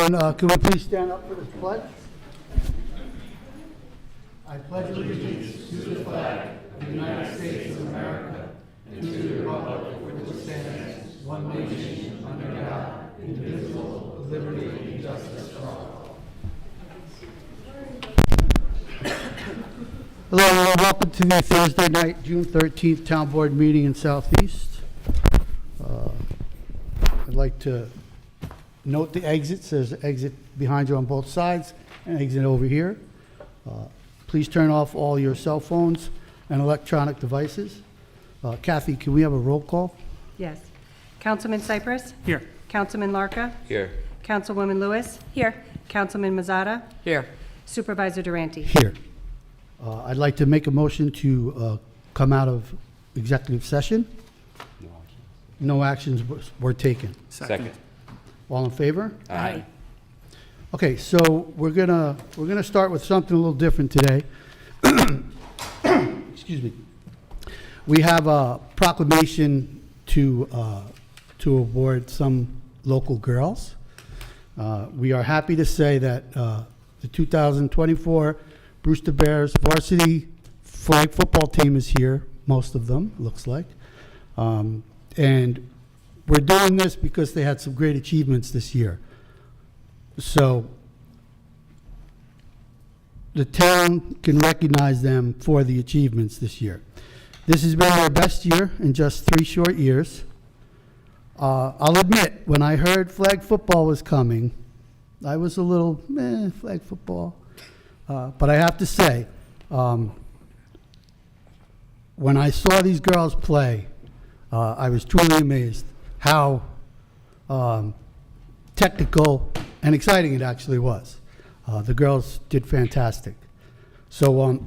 everyone. Can we please stand up for this pledge? I pledge allegiance to the flag of the United States of America and to the republic for which it stands, one nation, under God, indivisible, with liberty and justice for all. Hello, everyone. Welcome to the Thursday night, June 13th Town Board meeting in Southeast. I'd like to note the exits. There's an exit behind you on both sides, and an exit over here. Please turn off all your cell phones and electronic devices. Kathy, can we have a roll call? Yes. Councilman Cypress? Here. Councilman Larka? Here. Councilwoman Lewis? Here. Councilman Mazzata? Here. Supervisor Durante? Here. I'd like to make a motion to come out of executive session. No actions were taken. Second. All in favor? Aye. Okay, so we're gonna start with something a little different today. Excuse me. We have a proclamation to award some local girls. We are happy to say that the 2024 Brewster Bears varsity flag football team is here. Most of them, looks like. And we're doing this because they had some great achievements this year. So the town can recognize them for the achievements this year. This has been their best year in just 3 short years. I'll admit, when I heard flag football was coming, I was a little, flag football. But I have to say, when I saw these girls play, I was truly amazed how technical and exciting it actually was. The girls did fantastic. So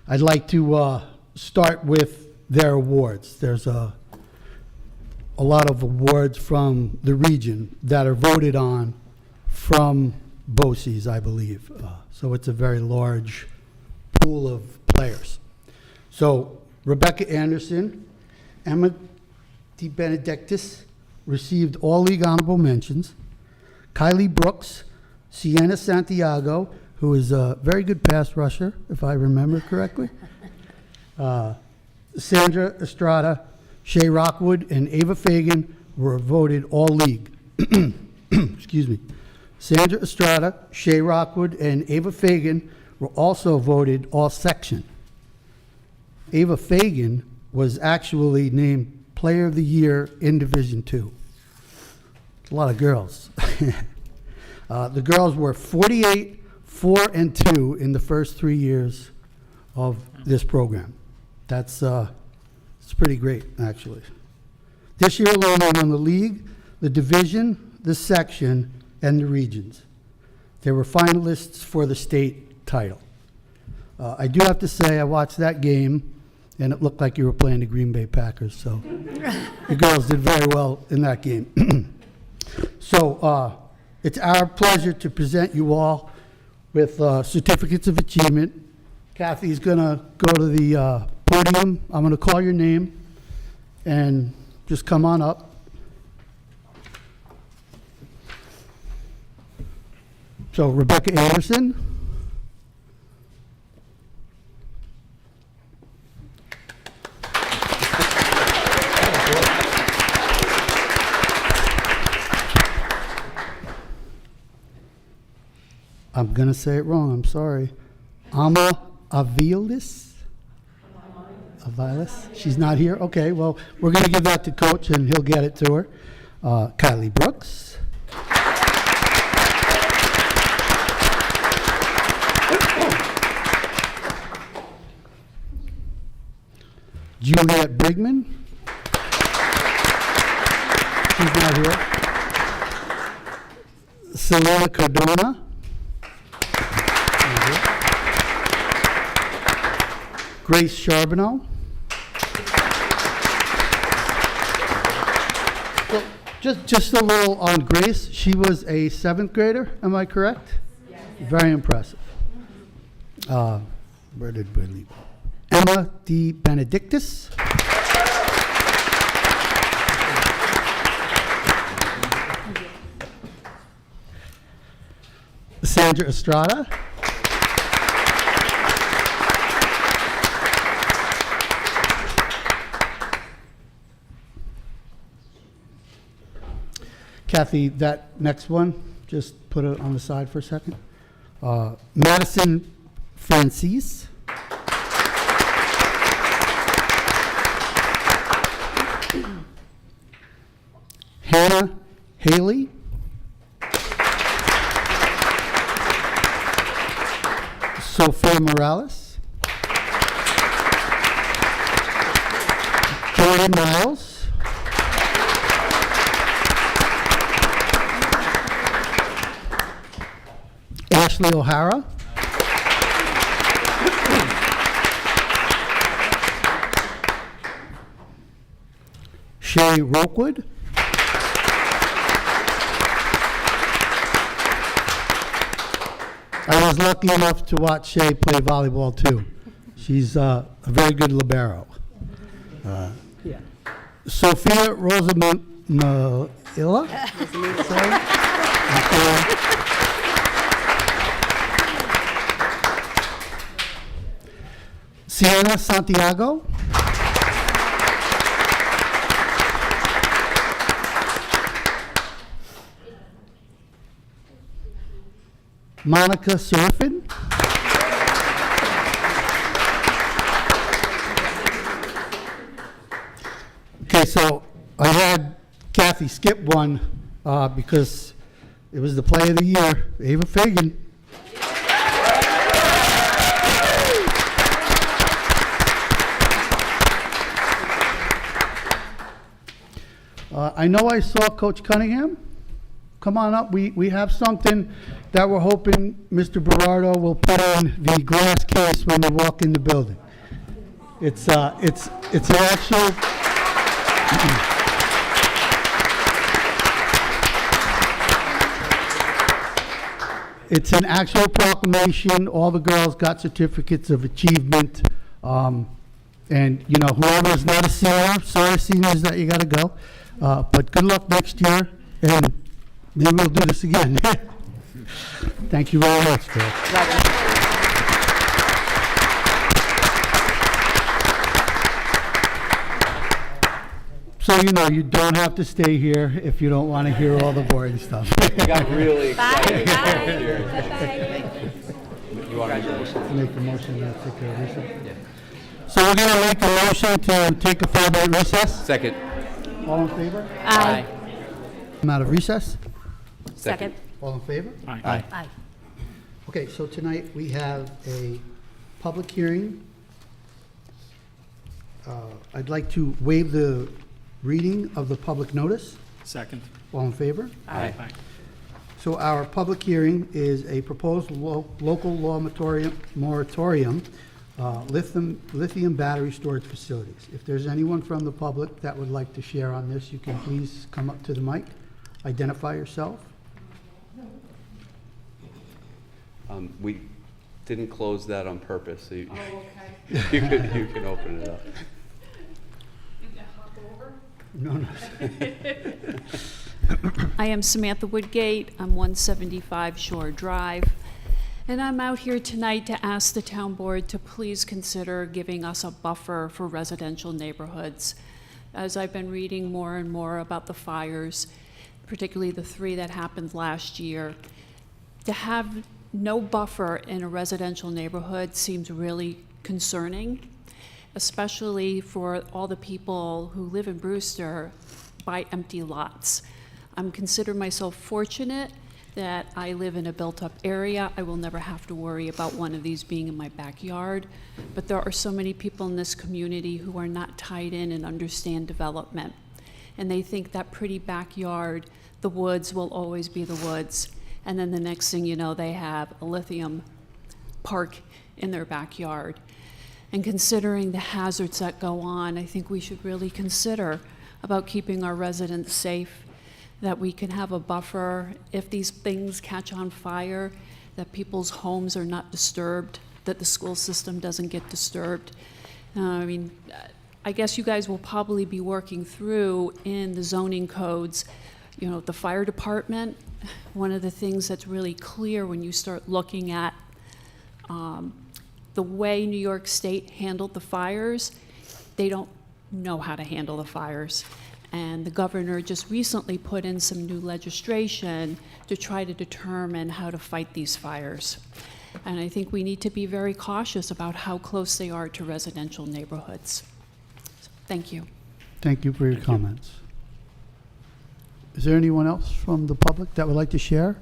I'd like to start with their awards. There's a lot of awards from the region that are voted on from BOCES, I believe. So it's a very large pool of players. So Rebecca Anderson, Emma DeBenedictis received all league honorable mentions. Kylie Brooks, Sienna Santiago, who is a very good pass rusher, if I remember correctly. Sandra Estrada, Shay Rockwood, and Ava Fagan were voted all league. Excuse me. Sandra Estrada, Shay Rockwood, and Ava Fagan were also voted all section. Ava Fagan was actually named Player of the Year in Division II. A lot of girls. The girls were 48, 4, and 2 in the first 3 years of this program. It's pretty great, actually. This year alone, they won the league, the division, the section, and the regions. They were finalists for the state title. I do have to say, I watched that game, and it looked like you were playing the Green Bay Packers, so the girls did very well in that game. So it's our pleasure to present you all with certificates of achievement. Kathy's going to go to the podium. I'm going to call your name, and just come on up. So Rebecca Anderson. I'm going to say it wrong, I'm sorry. Ama Aviles? Aviles? She's not here? Okay, well, we're going to give that to Coach, and he'll get it to her. Kylie Brooks. Juliet Brigman. She's not here. Selena Cardona. Grace Charbonneau. Well, just a little on Grace. She was a 7th grader, am I correct? Yes. Very impressive. Where did we leave? Emma DeBenedictis. Sandra Estrada. Kathy, that next one, just put it on the side for a second. Madison Francis. Hannah Haley. Sophia Morales. Jordan Miles. Ashley O'Hara. Shay Rokewood. I was lucky enough to watch Shay play volleyball too. She's a very good libero. Sophia Rosamilla. Sienna Santiago. Monica Serafin. Okay, so I had Kathy skip one because it was the play of the year, Ava Fagan. I know I saw Coach Cunningham. Come on up. We have something that we're hoping Mr. Berardo will put in the glass case when we walk in the building. It's an actual. It's an actual proclamation. All the girls got certificates of achievement. And, you know, whoever's not a senior, sorry seniors that you got to go. But good luck next year, and maybe we'll do this again. Thank you very much, Bill. So, you know, you don't have to stay here if you don't want to hear all the boring stuff. We got really excited. You want to Make the motion to take a recess? So we're going to make a motion to take a 5-minute recess. Second. All in favor? Aye. I'm out of recess. Second. All in favor? Aye. Aye. Okay, so tonight we have a public hearing. I'd like to waive the reading of the public notice. Second. All in favor? Aye. So our public hearing is a proposed local law moratorium, lithium battery storage facilities. If there's anyone from the public that would like to share on this, you can please come up to the mic, identify yourself. We didn't close that on purpose. So you, you can open it up. No. I am Samantha Woodgate. I'm 175 Shore Drive. And I'm out here tonight to ask the town board to please consider giving us a buffer for residential neighborhoods. As I've been reading more and more about the fires, particularly the 3 that happened last year, to have no buffer in a residential neighborhood seems really concerning, especially for all the people who live in Brewster buy empty lots. I'm consider myself fortunate that I live in a built-up area. I will never have to worry about one of these being in my backyard. But there are so many people in this community who are not tied in and understand development. And they think that pretty backyard, the woods will always be the woods. And then the next thing you know, they have a lithium park in their backyard. And considering the hazards that go on, I think we should really consider about keeping our residents safe, that we can have a buffer if these things catch on fire, that people's homes are not disturbed, that the school system doesn't get disturbed. I guess you guys will probably be working through in the zoning codes You know, the fire department, one of the things that's really clear when you start looking at the way New York State handled the fires, they don't know how to handle the fires. And the governor just recently put in some new legislation to try to determine how to fight these fires. And I think we need to be very cautious about how close they are to residential neighborhoods. So, thank you. Thank you for your comments. Is there anyone else from the public that would like to share?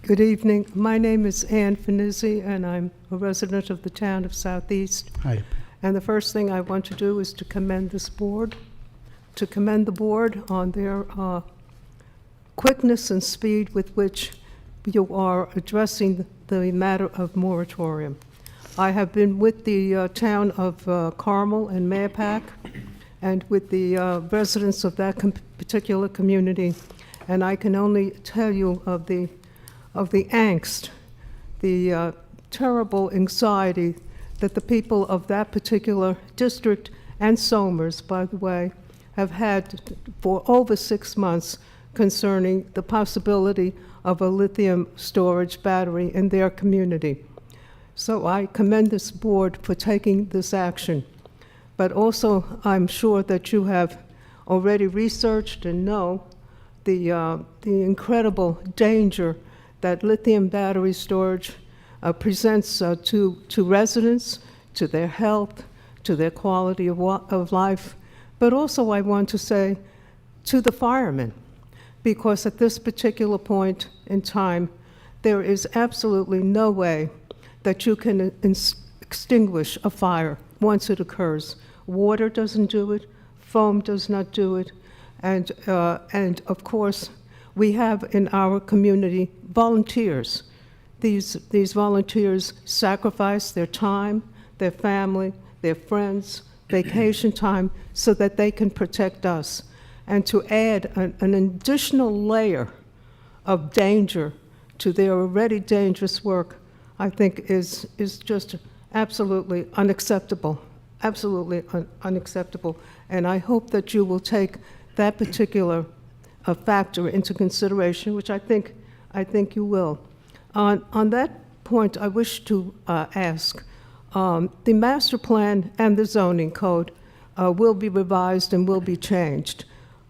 Good evening. My name is Ann Finizzi, and I'm a resident of the town of Southeast. Hi. And the first thing I want to do is to commend this board, to commend the board on their quickness and speed with which you are addressing the matter of moratorium. I have been with the town of Carmel and Mayapack and with the residents of that particular community, and I can only tell you of the angst, the terrible anxiety that the people of that particular district and Somers, by the way, have had for over 6 months concerning the possibility of a lithium storage battery in their community. So I commend this board for taking this action. But also, I'm sure that you have already researched and know the incredible danger that lithium battery storage presents to residents, to their health, to their quality of life, but also I want to say to the firemen, because at this particular point in time, there is absolutely no way that you can extinguish a fire once it occurs. Water doesn't do it, foam does not do it, and of course, we have in our community volunteers. These volunteers sacrifice their time, their family, their friends, vacation time, so that they can protect us. And to add an additional layer of danger to their already dangerous work, I think is just absolutely unacceptable, unacceptable. And I hope that you will take that particular factor into consideration, which I think you will. On that point, I wish to ask, the master plan and the zoning code will be revised and will be changed.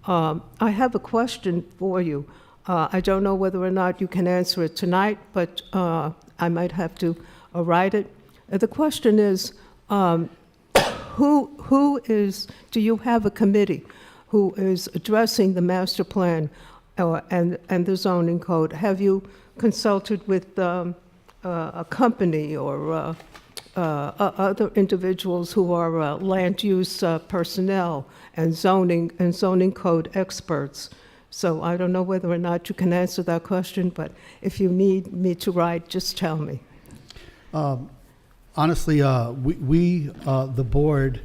I have a question for you. I don't know whether or not you can answer it tonight, but I might have to write it. The question is, do you have a committee who is addressing the master plan and the zoning code? Have you consulted with a company or other individuals who are land use personnel and zoning code experts? So I don't know whether or not you can answer that question, but if you need me to write, just tell me. Honestly, we the board,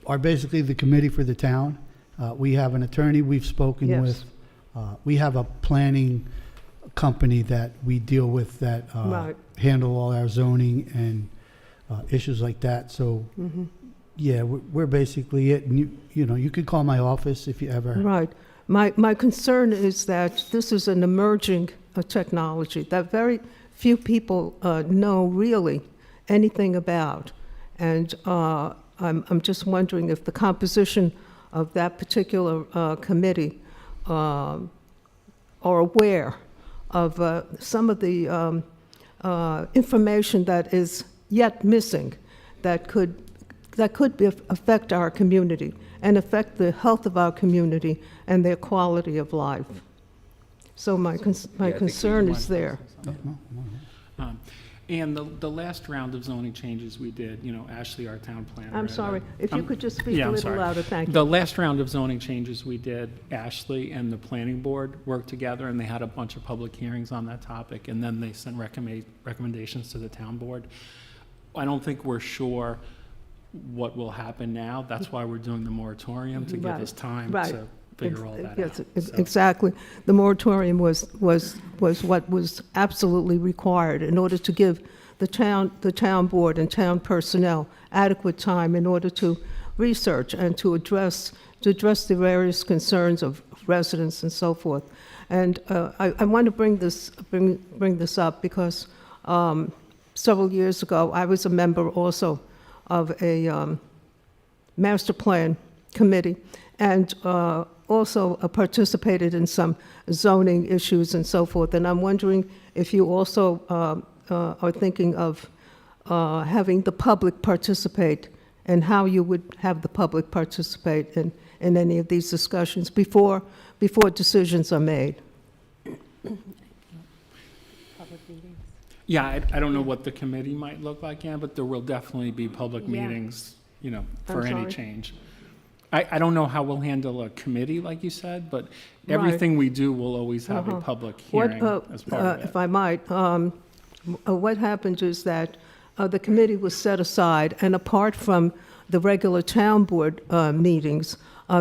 are basically the committee for the town. We have an attorney we've spoken Yes. with. We have a planning company that we deal with that Right. handle all our zoning and issues like that. So, yeah, we're basically it. And you could call my office if you ever. Right. My concern is that this is an emerging technology that very few people know really anything about. And I'm just wondering if the composition of that particular committee are aware of some of the information that is yet missing that could affect our community and affect the health of our community and their quality of life. So my concern is there. And the last round of zoning changes we did, Ashley, our town planner. I'm and, sorry, if you could just speak yeah, a I'm little sorry. louder, thank you. The last round of zoning changes we did, Ashley and the planning board worked together, and they had a bunch of public hearings on that topic, and then they sent recommendations to the town board. I don't think we're sure what will happen now. That's why we're doing the moratorium, to give Right, us time right. to figure all that Yes, out. So- exactly. The moratorium was what was absolutely required in order to give the town board and town personnel adequate time in order to research and to address the various concerns of residents and so forth. And I want to bring this up because several years ago, I was a member also of a master plan committee, and also participated in some zoning issues and so forth. And I'm wondering if you also are thinking of having the public participate, and how you would have the public participate in any of these discussions before decisions are made. Yeah, I don't know what the committee might look like, Ann, but there will definitely be public Yeah. meetings, for any sorry? change. I don't know how we'll handle a committee, like you said, but Right. everything we do will always have a public hearing as part of If it. I might, what happened is that the committee was set aside, and apart from the regular town board meetings,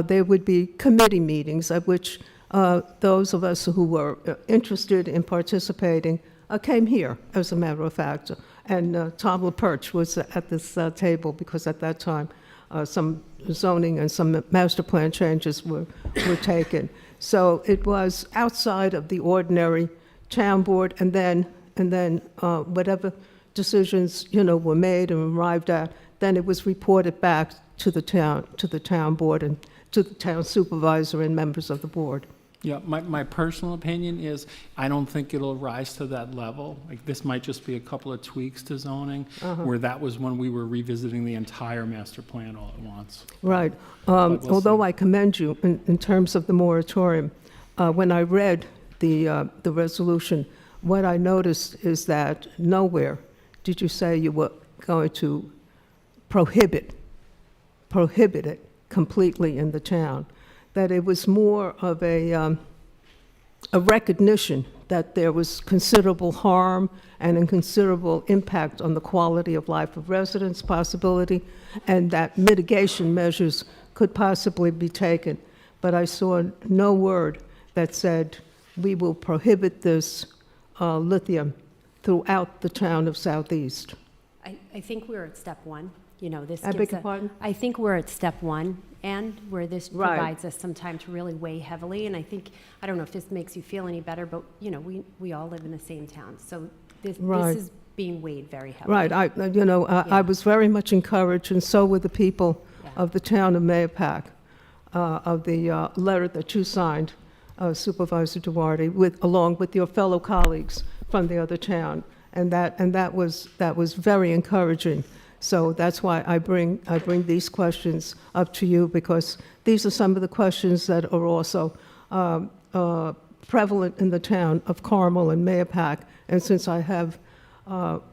there would be committee meetings at which those of us who were interested in participating came here, as a matter of fact. And Tom LaPerch was at this table because at that time, some zoning and some master plan changes were taken. So it was outside of the ordinary town board, and then whatever decisions, were made and arrived at, then it was reported back to the town board and to the town supervisor and members of the board. Yeah, my personal opinion is, I don't think it'll rise to that level. Like, this might just be a couple of tweaks to zoning, where that was when we were revisiting the entire master plan all at once. Right. But we'll Although see. I commend you in terms of the moratorium, when I read the resolution, what I noticed is that nowhere did you say you were going to prohibit it completely in the town. That it was more of a recognition that there was considerable harm and a considerable impact on the quality of life of residents, possibility, and that mitigation measures could possibly be taken. But I saw no word that said, we will prohibit this lithium throughout the town of Southeast. I think we're at step one, this I beg gives your a- pardon? I think we're at step one, and where this Right. provides us some time to really weigh heavily, and I don't know if this makes you feel any better, but, we all live in the same town, so Right. this is being weighed very heavily. Right, I Yeah. was very much encouraged, and so were the people Yeah. of the town of Mayapack, of the letter that you signed, Supervisor Duarte, along with your fellow colleagues from the other town, and that was very encouraging. So that's why I bring these questions up to you, because these are some of the questions that are also prevalent in the town of Carmel and Mayapack, and since I have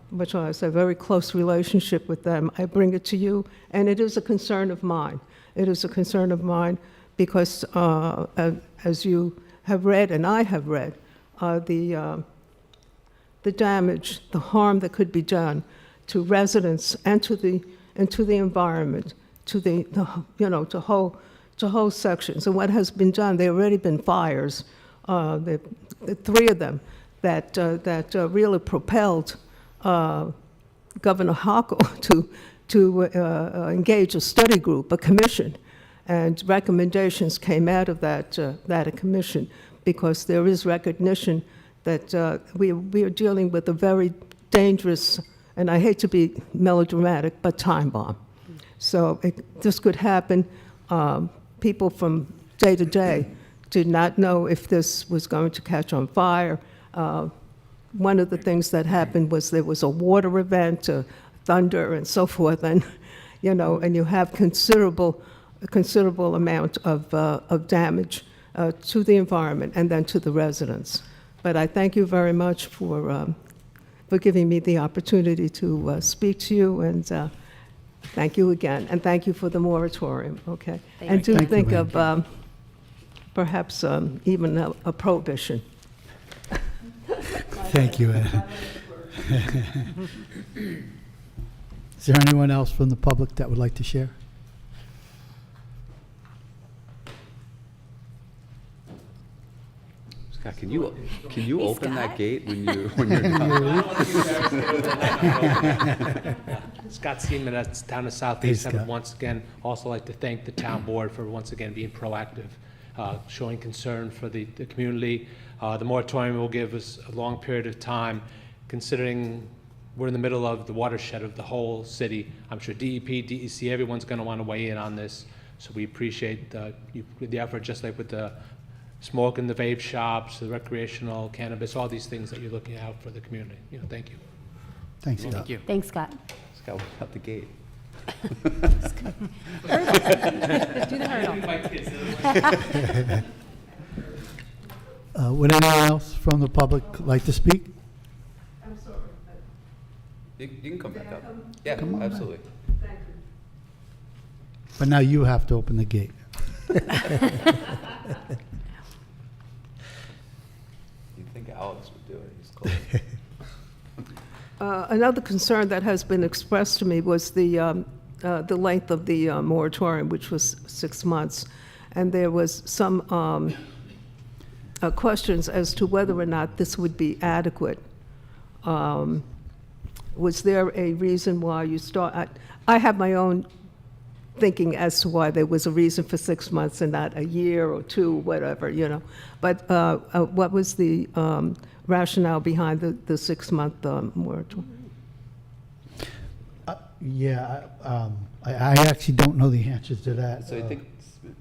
what shall I say, very close relationship with them, I bring it to you, and it is a concern of mine. It is a concern of mine because, as you have read, and I have read, the damage, the harm that could be done to residents and to the environment, to whole sections. And what has been done, there have already been fires, the three of them that really propelled Governor Hochul to engage a study group, a commission, and recommendations came out of that commission, because there is recognition that we are dealing with a very dangerous, and I hate to be melodramatic, but time bomb. So this could happen. People from day to day did not know if this was going to catch on fire. One of the things that happened was there was a water event, thunder and so forth, and and you have a considerable amount of damage to the environment and then to the residents. But I thank you very much for giving me the opportunity to speak to you, and thank you again, and thank you for the moratorium, okay? Thank And do you. Thank you, think Madam of perhaps even a prohibition. Thank you, Ed. Is there anyone else from the public that would like to share? Scott, can you open that Scott. gate when you're done? Scott Seaman, that's Town of Hey, Southeast. I would Scott. once again also like to thank the town board for once again being proactive, showing concern for the community. The moratorium will give us a long period of time, considering we're in the middle of the watershed of the whole city. I'm sure DEP, DEC, everyone's going to want to weigh in on this. So we appreciate the effort, just like with the smoke in the vape shops, the recreational cannabis, all these things that you're looking out for the community. Thank you. Thanks, Scott. Thanks, Scott. Scott, what about the gate? Do the hurdle. Would anyone else from the public like to speak? You can come back up. Yeah, Come on back. absolutely. But now you have to open the gate. You'd think Alex would do it. He's close. Another concern that has been expressed to me was the length of the moratorium, which was 6 months. And there was some questions as to whether or not this would be adequate. Was there a reason why you I have my own thinking as to why there was a reason for 6 months and not a year or two, whatever, But what was the rationale behind the 6-month moratorium? Yeah, I actually don't know the answers to that. So I think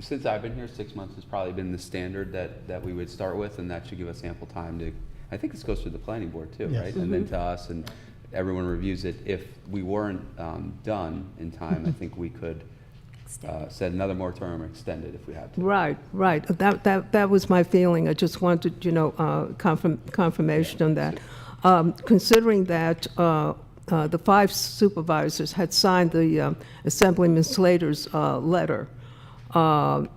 since I've been here, 6 months has probably been the standard that we would start with, and that should give us ample time to, I think this goes through the planning board too, Yes. right? And then to us, and everyone reviews it. If we weren't done in time, I think we could set another moratorium or extend it if we had to. Right. That was my feeling. I just wanted, confirmation on that. Considering that the 5 supervisors had signed the Assemblyman Slater's letter, are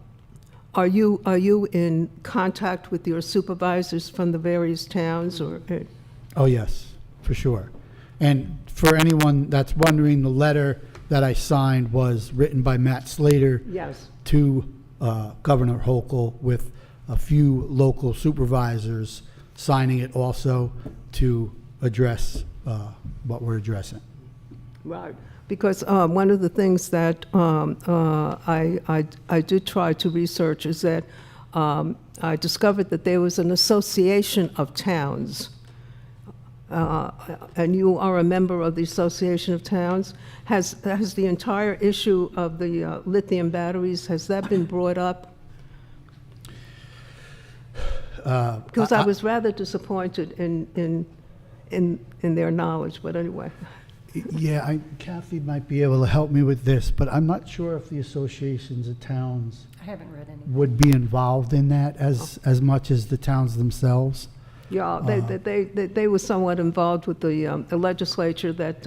you in contact with your supervisors from the various towns, or? Oh, yes, for sure. And for anyone that's wondering, the letter that I signed was written by Matt Slater Yes. to Governor Hochul, with a few local supervisors signing it also to address what we're addressing. Right, because one of the things that I did try to research is that I discovered that there was an association of towns, and you are a member of the Association of Towns. Has the entire issue of the lithium batteries, has that been brought up? Because I was rather disappointed in their knowledge, but anyway. Yeah, Kathy might be able to help me with this, but I'm not sure if the associations of towns I haven't read any. would be involved in that as much as the towns themselves. Yeah, they were somewhat involved with the legislature, that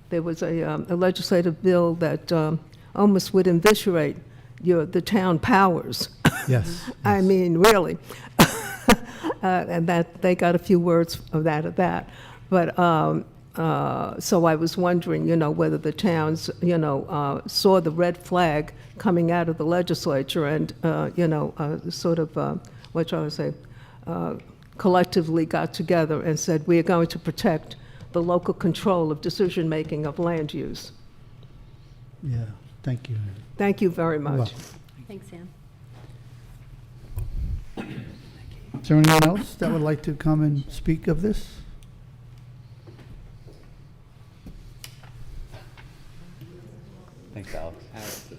there was a legislative bill that almost would eviscerate the town powers. Yes. I mean, really. And that, they got a few words of that. But, so I was wondering, whether the towns, saw the red flag coming out of the legislature and, sort of, what shall I say, collectively got together and said, we are going to protect the local control of decision-making of land use. Yeah, thank you. Thank you very much. Well, Thanks, Sam. is there anyone else that would like to come and speak of this? Thanks, Alex.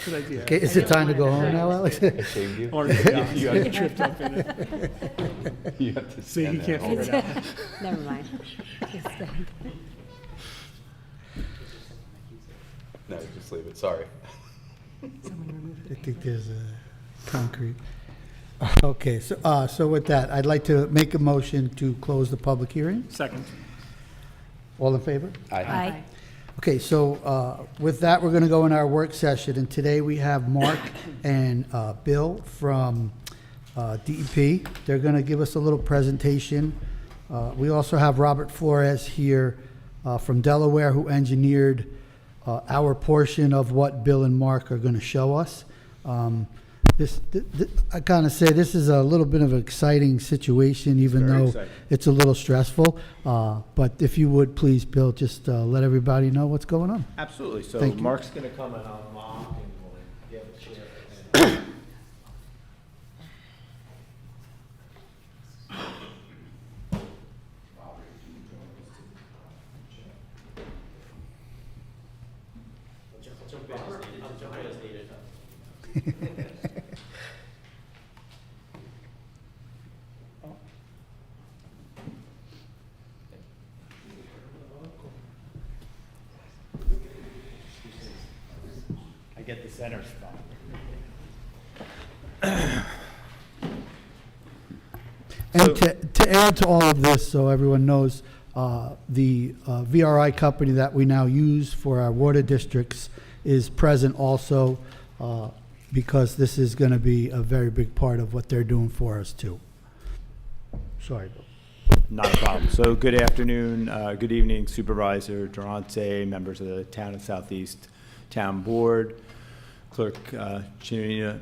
Good idea. Okay, is it time to go home now, Alex? I shamed you. Or You have to- tripped up in it. you have to See, he stand can't there. figure it out. Never mind. No, just leave it, sorry. I think there's a concrete. Okay, so with that, I'd like to make a motion to close the public hearing. Second. All in favor? Aye. Okay, so with that, we're going to go in our work session, and today we have Mark and Bill from DEP. They're going to give us a little presentation. We also have Robert Flores here from Delaware who engineered our portion of what Bill and Mark are going to show us. I kind of say this is a little bit of an exciting situation, even Very though exciting. it's a little stressful. But if you would, please, Bill, just let everybody know what's going on. Absolutely. So Thank you. Mark's going to come and unlock, and we'll give a chair. I get the center spot. And to add to all of this, so everyone knows, the VRI company that we now use for our water districts is present also, because this is going to be a very big part of what they're doing for us too. Sorry, Bill. Not a problem. So good afternoon, good evening, Supervisor Durante, members of the Town of Southeast Town Board, Clerk Chinina.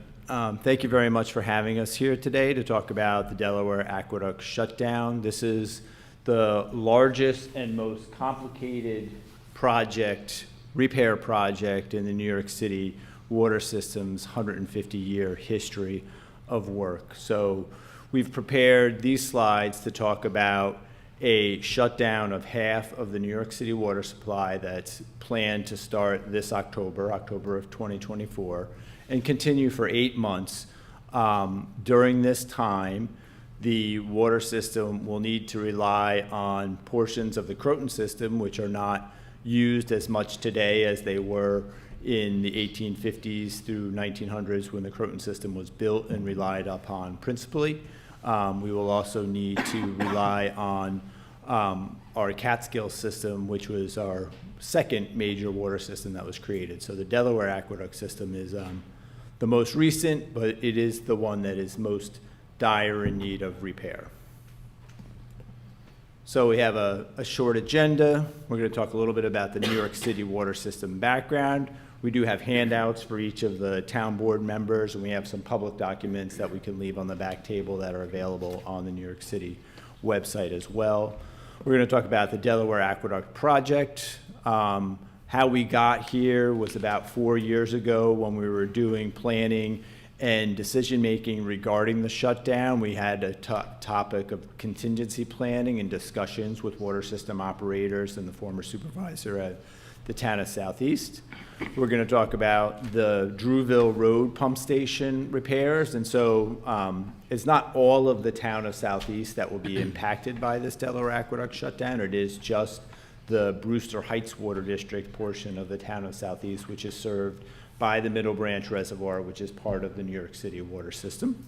Thank you very much for having us here today to talk about the Delaware Aqueduct shutdown. This is the largest and most complicated project, repair project in the New York City water system's 150-year history of work. So we've prepared these slides to talk about a shutdown of half of the New York City water supply that's planned to start this October of 2024, and continue for 8 months. During this time, the water system will need to rely on portions of the Croton system, which are not used as much today as they were in the 1850s through 1900s when the Croton system was built and relied upon principally. We will also need to rely on our Catskill system, which was our second major water system that was created. So the Delaware Aqueduct system is the most recent, but it is the one that is most dire in need of repair. So we have a short agenda. We're going to talk a little bit about the New York City water system background. We do have handouts for each of the town board members, and we have some public documents that we can leave on the back table that are available on the New York City website as well. We're going to talk about the Delaware Aqueduct project. How we got here was about 4 years ago when we were doing planning and decision-making regarding the shutdown. We had a topic of contingency planning and discussions with water system operators and the former supervisor at the town of Southeast. We're going to talk about the Drewville Road pump station repairs. And so it's not all of the town of Southeast that will be impacted by this Delaware Aqueduct shutdown. It is just the Brewster Heights Water District portion of the town of Southeast, which is served by the Middle Branch Reservoir, which is part of the New York City water system.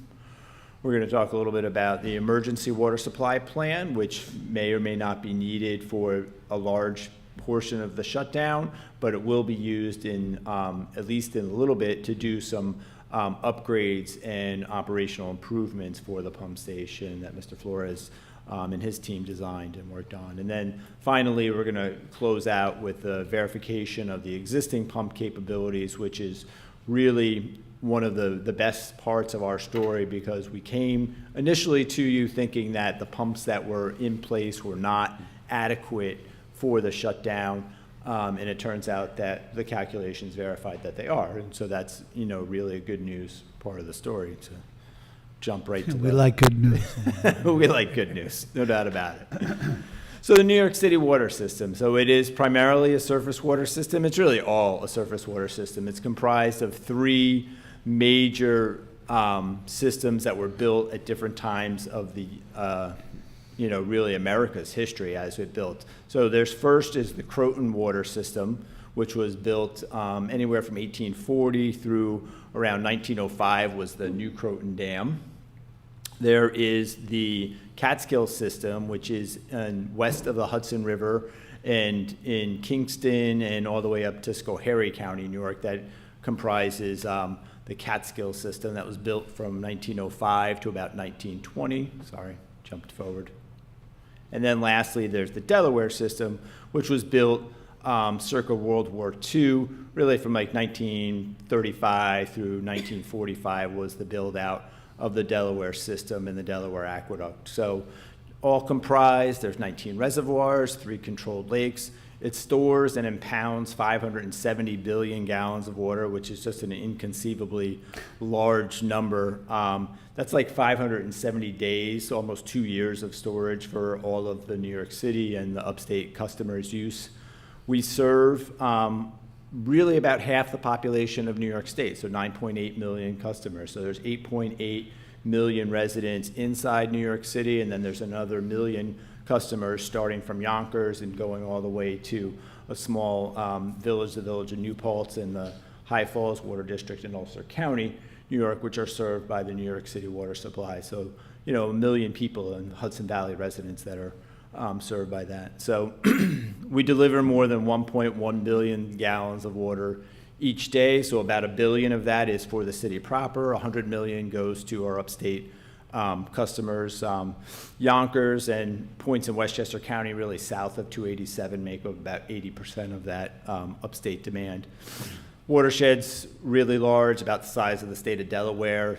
We're going to talk a little bit about the emergency water supply plan, which may or may not be needed for a large portion of the shutdown, but it will be used in, at least in a little bit, to do some upgrades and operational improvements for the pump station that Mr. Flores and his team designed and worked on. And then finally, we're going to close out with the verification of the existing pump capabilities, which is really one of the best parts of our story, because we came initially to you thinking that the pumps that were in place were not adequate for the shutdown, and it turns out that the calculations verified that they are. And so that's, you know, really a good news part of the story, to jump right to We like good news. we like good news, no doubt about it. So the New York City water system. So it is primarily a surface water system. It's really all a surface water system. It's comprised of three major systems that were built at different times of the, you know, really America's history as it built. So there's first is the Croton water system, which was built anywhere from 1840 through around 1905 was the New Croton Dam. There is the Catskill system, which is west of the Hudson River and in Kingston and all the way up to Schoharie County, New York, that comprises the Catskill system that was built from 1905 to about 1920. Sorry, jumped forward. And then lastly, there's the Delaware system, which was built circa World War II, really from like 1935 through 1945 was the build out of the Delaware system and the Delaware Aqueduct. So all comprised, there's 19 reservoirs, 3 controlled lakes. It stores and impounds 570 billion gallons of water, which is just an inconceivably large number. That's like 570 days, almost 2 years of storage for all of the New York City and the upstate customers' use. We serve really about half the population of New York State, so 9.8 million customers. So there's 8.8 million residents inside New York City, and then there's another million customers starting from Yonkers and going all the way to a small village, the village of New Paltz in the High Falls Water District in Ulster County, New York, which are served by the New York City Water Supply. So, you know, 1 million people and Hudson Valley residents that are served by that. So we deliver more than 1.1 billion gallons of water each day. So about 1 billion of that is for the city proper. 100 million goes to our upstate customers. Yonkers and points in Westchester County, really south of 287, make up about 80% of that upstate demand. Watershed's really large, about the size of the state of Delaware,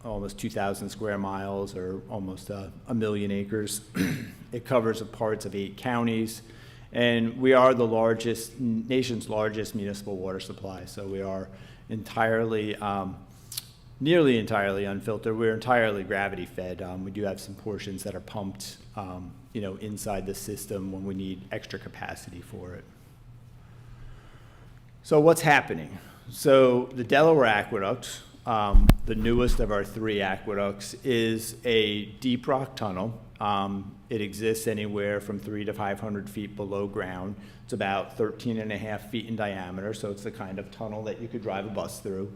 almost 2,000 square miles or almost 1 million acres. It covers parts of 8 counties, and we are the largest, nation's largest municipal water supply. So we are entirely, nearly entirely unfiltered. We're entirely gravity fed. We do have some portions that are pumped, you know, inside the system when we need extra capacity for it. So what's happening? So the Delaware Aqueduct, the newest of our 3 aqueducts, is a deep rock tunnel. It exists anywhere from 300 to 500 feet below ground. It's about 13.5 feet in diameter, so it's the kind of tunnel that you could drive a bus through.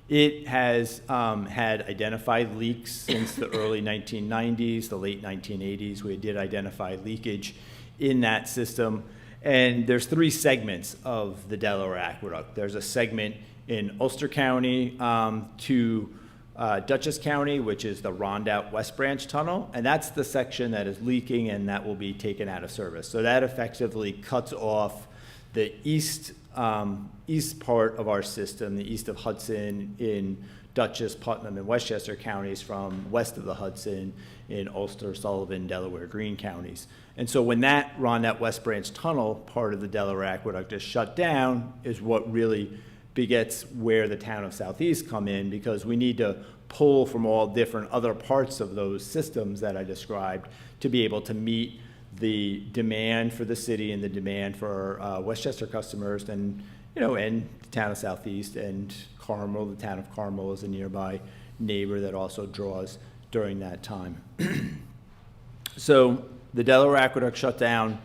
It has had identified leaks since the early 1990s, the late 1980s. We did identify leakage in that system. And there's 3 segments of the Delaware Aqueduct. There's a segment in Ulster County to Dutchess County, which is the Rondout West Branch Tunnel, and that's the section that is leaking and that will be taken out of service. So that effectively cuts off the east part of our system, the east of Hudson in Dutchess, Putnam, and Westchester counties from west of the Hudson in Ulster, Sullivan, Delaware, Greene counties. And so when that Rondout West Branch Tunnel, part of the Delaware Aqueduct, is shut down, is what really begets where the town of Southeast come in, because we need to pull from all different other parts of those systems that I described to be able to meet the demand for the city and the demand for Westchester customers, and and the town of Southeast, and Carmel. The town of Carmel is a nearby neighbor that also draws during that time. So the Delaware Aqueduct shutdown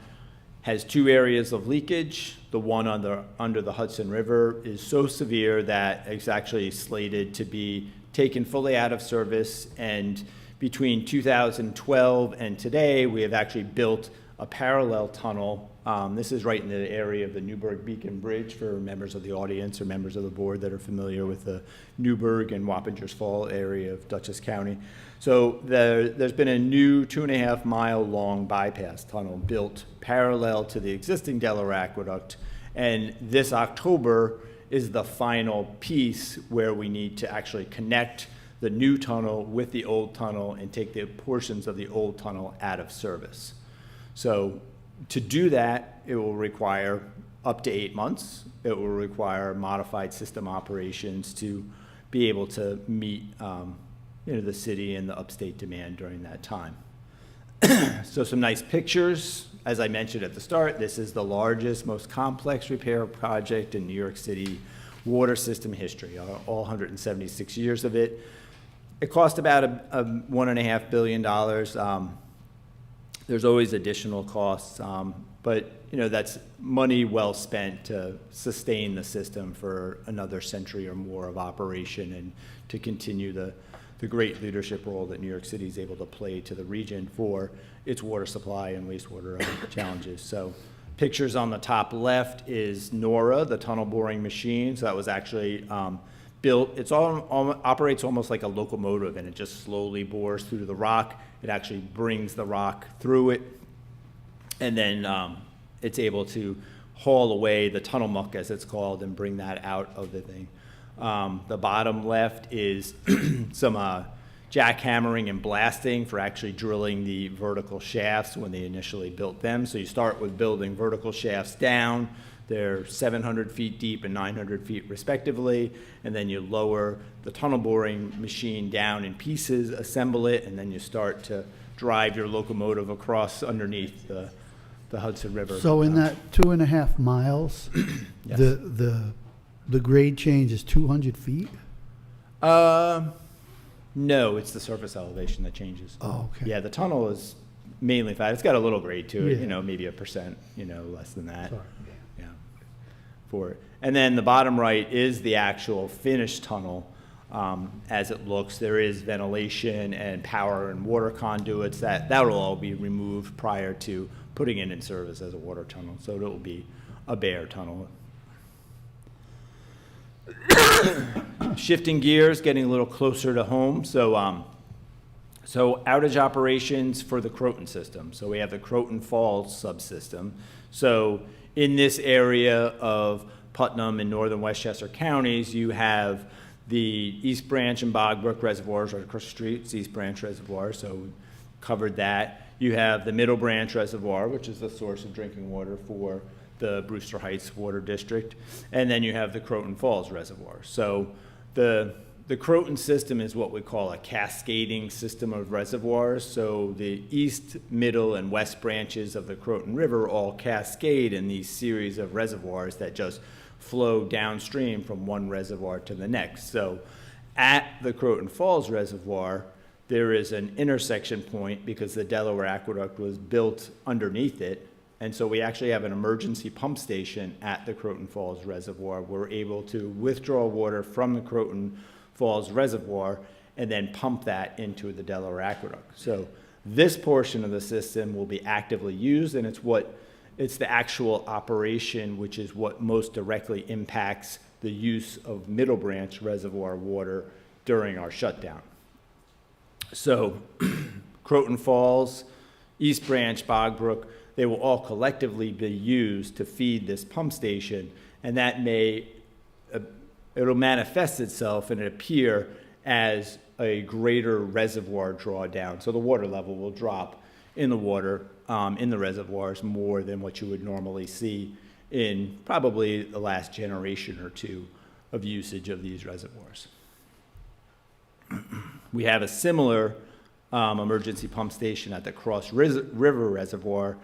has 2 areas of leakage. The one under the Hudson River is so severe that it's actually slated to be taken fully out of service, and between 2012 and today, we have actually built a parallel tunnel. This is right in the area of the Newburgh Beacon Bridge for members of the audience or members of the board that are familiar with the Newburgh and Wappingers Fall area of Dutchess County. So there's been a new 2.5-mile long bypass tunnel built parallel to the existing Delaware Aqueduct, and this October is the final piece where we need to actually connect the new tunnel with the old tunnel and take the portions of the old tunnel out of service. So to do that, it will require up to 8 months. It will require modified system operations to be able to meet the city and the upstate demand during that time. So some nice pictures. As I mentioned at the start, this is the largest, most complex repair project in New York City water system history, all 176 years of it. It cost about $1.5 billion. There's always additional costs, but that's money well spent to sustain the system for another century or more of operation and to continue the great leadership role that New York City is able to play to the region for its water supply and wastewater challenges. So pictures on the top left is NORA, the tunnel boring machine. So that was actually built, operates almost like a locomotive, and it just slowly bores through the rock. It actually brings the rock through it, and then it's able to haul away the tunnel muck, as it's called, and bring that out of the thing. The bottom left is some jackhammering and blasting for actually drilling the vertical shafts when they initially built them. So you start with building vertical shafts down. They're 700 feet deep and 900 feet respectively, and then you lower the tunnel boring machine down in pieces, assemble it, and then you start to drive your locomotive across underneath the Hudson River. So in that 2.5 miles, Yes. the grade change is 200 feet? No, it's the surface elevation that changes. Oh, okay. Yeah, the tunnel is mainly flat. It's got a little grade to it, Yeah. maybe 1%, less than that. Sorry. Yeah, for it. And then the bottom right is the actual finished tunnel. As it looks, there is ventilation and power and water conduits that will all be removed prior to putting it in service as a water tunnel. So it will be a bare tunnel. Shifting gears, getting a little closer to home. So outage operations for the Croton system. So we have the Croton Falls subsystem. So in this area of Putnam and northern Westchester counties, you have the East Branch and Bog Brook reservoirs right across the street. It's East Branch Reservoir, so we covered that. You have the Middle Branch Reservoir, which is the source of drinking water for the Brewster Heights Water District. And then you have the Croton Falls Reservoir. So the Croton system is what we call a cascading system of reservoirs. So the east, middle, and west branches of the Croton River all cascade in these series of reservoirs that just flow downstream from one reservoir to the next. So at the Croton Falls Reservoir, there is an intersection point because the Delaware Aqueduct was built underneath it. And so we actually have an emergency pump station at the Croton Falls Reservoir. We're able to withdraw water from the Croton Falls Reservoir and then pump that into the Delaware Aqueduct. So this portion of the system will be actively used, and it's the actual operation which is what most directly impacts the use of Middle Branch Reservoir water during our shutdown. So Croton Falls, East Branch, Bog Brook, they will all collectively be used to feed this pump station, and that it'll manifest itself and appear as a greater reservoir drawdown. So the water level will drop in the water, in the reservoirs more than what you would normally see in probably the last generation or two of usage of these reservoirs. We have a similar emergency pump station at the Cross River Reservoir.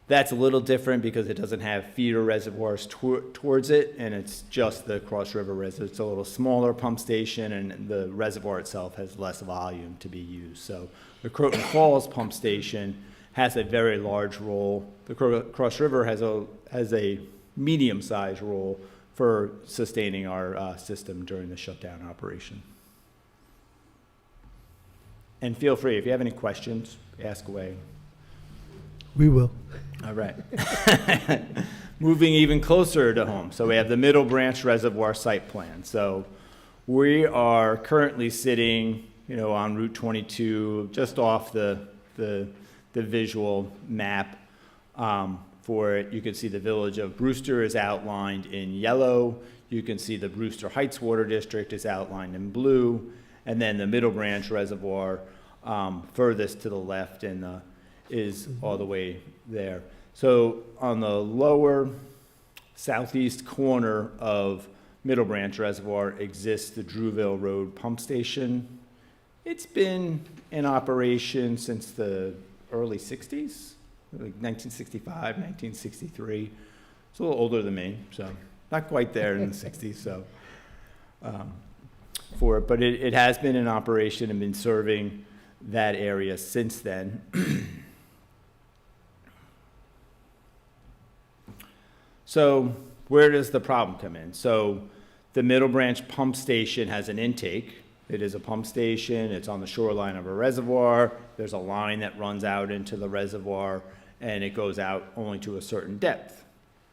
That's a little different because it doesn't have feeder reservoirs towards it, and it's just the Cross River Reservoir. It's a little smaller pump station, and the reservoir itself has less volume to be used. So the Croton Falls pump station has a very large role. The Cross River has a medium-sized role for sustaining our system during the shutdown operation. And feel free, if you have any questions, ask away. We will. All right. Moving even closer to home. So we have the Middle Branch Reservoir site plan. So we are currently sitting, on Route 22, just off the visual map for it. You can see the village of Brewster is outlined in yellow. You can see the Brewster Heights Water District is outlined in blue. And then the Middle Branch Reservoir furthest to the left is all the way there. So on the lower southeast corner of Middle Branch Reservoir exists the Drewville Road Pump Station. It's been in operation since the early 60s, like 1965, 1963. It's a little older than me, so not quite there in the 60s. So but it has been in operation and been serving that area since then. So where does the problem come in? So the Middle Branch pump station has an intake. It is a pump station. It's on the shoreline of a reservoir. There's a line that runs out into the reservoir, and it goes out only to a certain depth.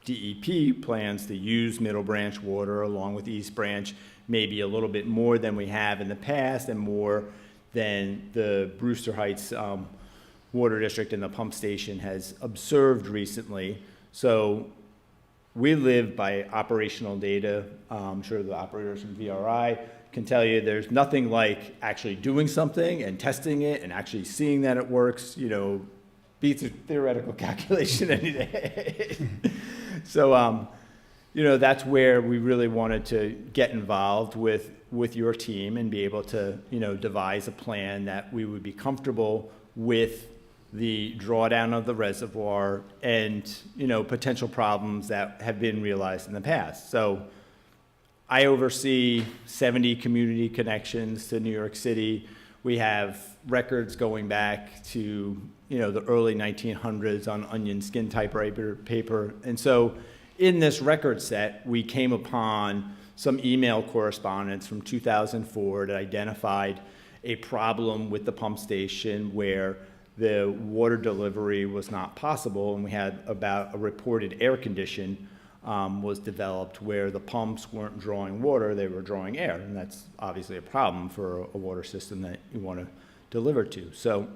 DEP plans to use Middle Branch water along with East Branch maybe a little bit more than we have in the past and more than the Brewster Heights Water District and the pump station has observed recently. So we live by operational data. I'm sure the operators from VRI can tell you there's nothing like actually doing something and testing it and actually seeing that it works, beats a theoretical calculation any day. So, that's where we really wanted to get involved with your team and be able to, devise a plan that we would be comfortable with the drawdown of the reservoir and, potential problems that have been realized in the past. So I oversee 70 community connections to New York City. We have records going back to, the early 1900s on onion skin typewriter paper. And so in this record set, we came upon some email correspondence from 2004 that identified a problem with the pump station where the water delivery was not possible, and we had about a reported air condition was developed where the pumps weren't drawing water, they were drawing air, and that's obviously a problem for a water system that you want to deliver to. So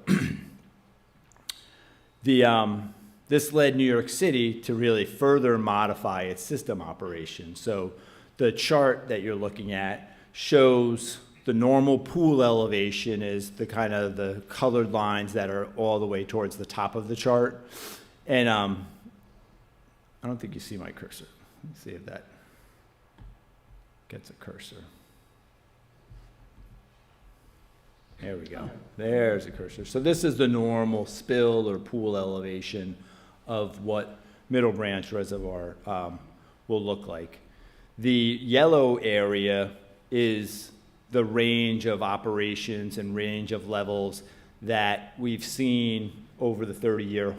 this led New York City to really further modify its system operation. So the chart that you're looking at shows the normal pool elevation is the kind of the colored lines that are all the way towards the top of the chart. And I don't think you see my cursor. Let's see if that gets a cursor. There we go. There's a cursor. So this is the normal spill or pool elevation of what Middle Branch Reservoir will look like. The yellow area is the range of operations and range of levels that we've seen over the 30-year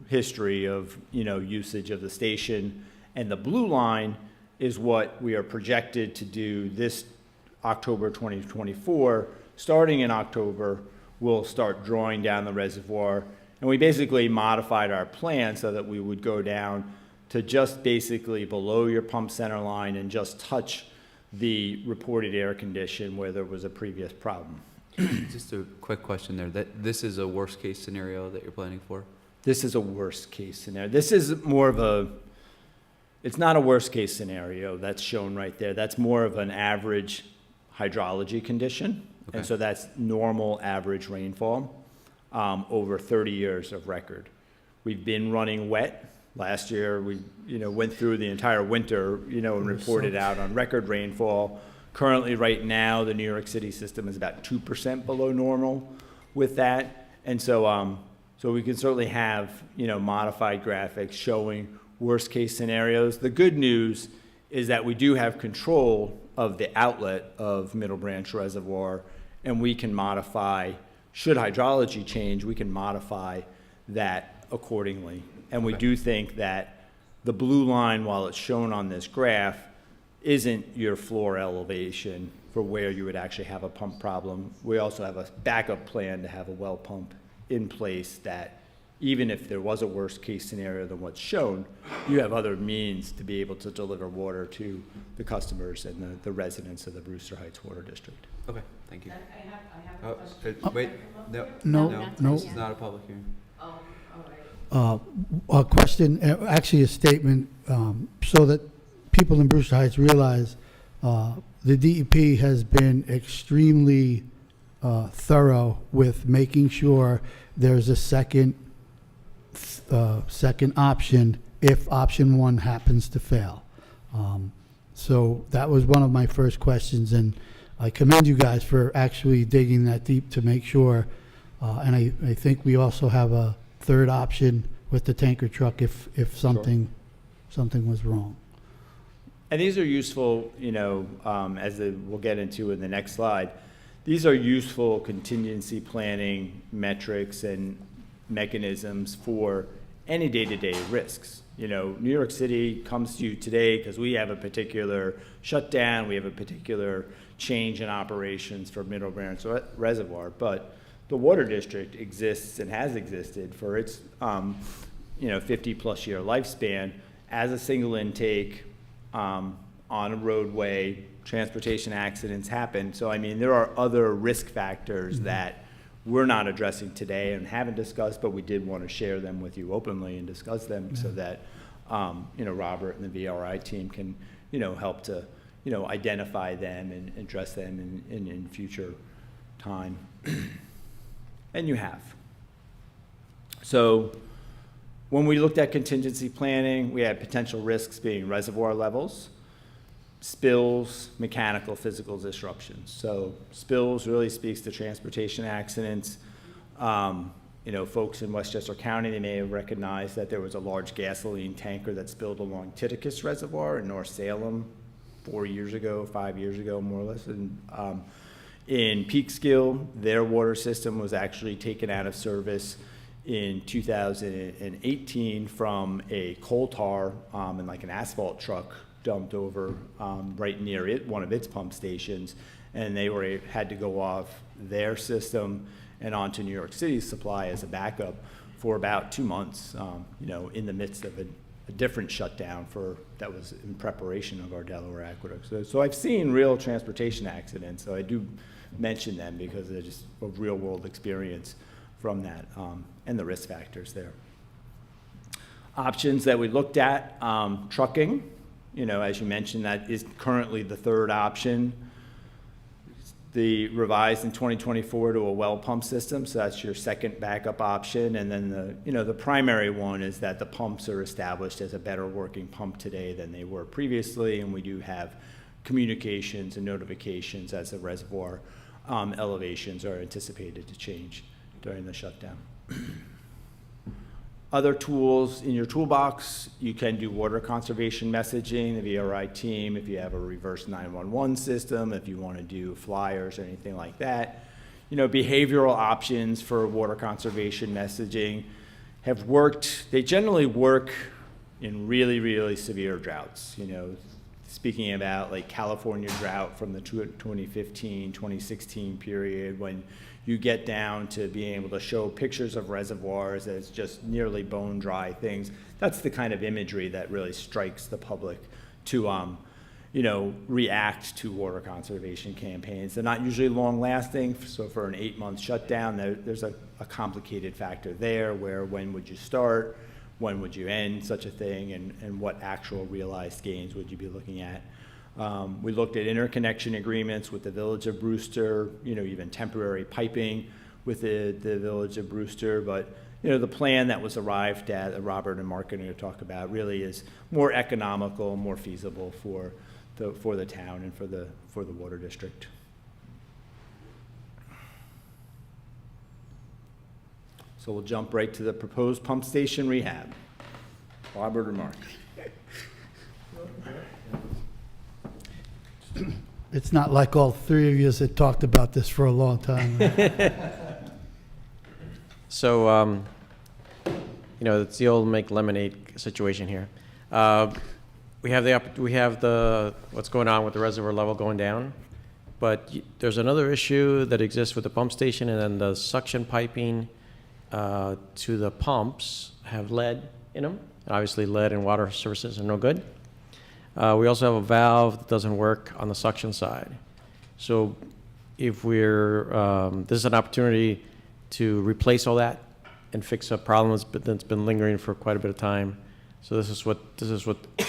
history of usage of the station. And the blue line is what we are projected to do this October 2024. Starting in October, we'll start drawing down the reservoir. And we basically modified our plan so that we would go down to just basically below your pump center line and just touch the reported air condition where there was a previous problem. Just a quick question there. This is a worst case scenario that you're planning for? This is a worst case scenario. This is more of it's not a worst case scenario that's shown right there. That's more of an average hydrology condition. Okay. And so that's normal average rainfall over 30 years of record. We've been running wet. Last year, we went through the entire winter, and reported out on record rainfall. Currently, right now, the New York City system is about 2% below normal with that. And so, so we can certainly have, modified graphics showing worst case scenarios. The good news is that we do have control of the outlet of Middle Branch Reservoir, and we can modify, should hydrology change, we can modify that accordingly. And we do think that the blue line, while it's shown on this graph, isn't your floor elevation for where you would actually have a pump problem. We also have a backup plan to have a well pump in place that even if there was a worst case scenario than what's shown, you have other means to be able to deliver water to the customers and the residents of the Brewster Heights Water District. Okay, thank you. I have a question. Wait, No. This is not a public hearing. A question, actually a statement, so that people in Brewster Heights realize the DEP has been extremely thorough with making sure there's a second option if option one happens to fail. So that was one of my first questions, and I commend you guys for actually digging that deep to make sure. And I think we also have a third option with the tanker truck if something was wrong. And these are useful, as we'll get into in the next slide. These are useful contingency planning metrics and mechanisms for any day-to-day risks. New York City comes to you today because we have a particular shutdown, we have a particular change in operations for Middle Branch Reservoir, but the water district exists and has existed for its 50-plus year lifespan as a single intake on a roadway transportation accidents happen. So, I mean, there are other risk factors that we're not addressing today and haven't discussed, but we did want to share them with you openly and discuss them so that, you know, Robert and the VRI team can, you know, help to, you know, identify them and address them in future time. And you have. So when we looked at contingency planning, we had potential risks being reservoir levels, spills, mechanical, physical disruptions. So spills really speaks to transportation accidents. You know, folks in Westchester County, they may have recognized that there was a large gasoline tanker that spilled along Titicus Reservoir in North Salem 4 years ago, 5 years ago, more or less. And in Peekskill, their water system was actually taken out of service in 2018 from a coal tar and like an asphalt truck dumped over right near it, one of its pump stations, and they had to go off their system and onto New York City's supply as a backup for about 2 months, you know, in the midst of a different shutdown that was in preparation of our Delaware Aqueduct. So I've seen real transportation accidents, so I do mention them because they're just a real world experience from that and the risk factors there. Options that we looked at, trucking, you know, as you mentioned, that is currently the third option. The revised in 2024 to a well pump system, so that's your second backup option. And then the primary one is that the pumps are established as a better working pump today than they were previously, and we do have communications and notifications as the reservoir elevations are anticipated to change during the shutdown. Other tools in your toolbox, you can do water conservation messaging, the VRI team, if you have a reverse 911 system, if you want to do flyers or anything like that. You know, behavioral options for water conservation messaging have worked. They generally work in really, really severe droughts. You know, speaking about like California drought from the 2015, 2016 period, when you get down to being able to show pictures of reservoirs as just nearly bone dry things. That's the kind of imagery that really strikes the public to, you know, react to water conservation campaigns. They're not usually long lasting, so for an 8-month shutdown, there's a complicated factor there where when would you start, when would you end such a thing, and what actual realized gains would you be looking at. We looked at interconnection agreements with the Village of Brewster, you know, even temporary piping with the Village of Brewster. But, you know, the plan that was arrived at, that Robert and Mark are going to talk about, really is more economical, more feasible for the town and for the water district. So we'll jump right to the proposed pump station rehab. Robert or Mark? It's not like all three of you that talked about this for a long time. So, you know, it's the old make lemonade situation here. We have the what's going on with the reservoir level going down, but there's another issue that exists with the pump station, and then the suction piping to the pumps have lead in them. And obviously, lead in water sources are no good. We also have a valve that doesn't work on the suction side. So if this is an opportunity to replace all that and fix a problem that's been lingering for quite a bit of time. So this is what,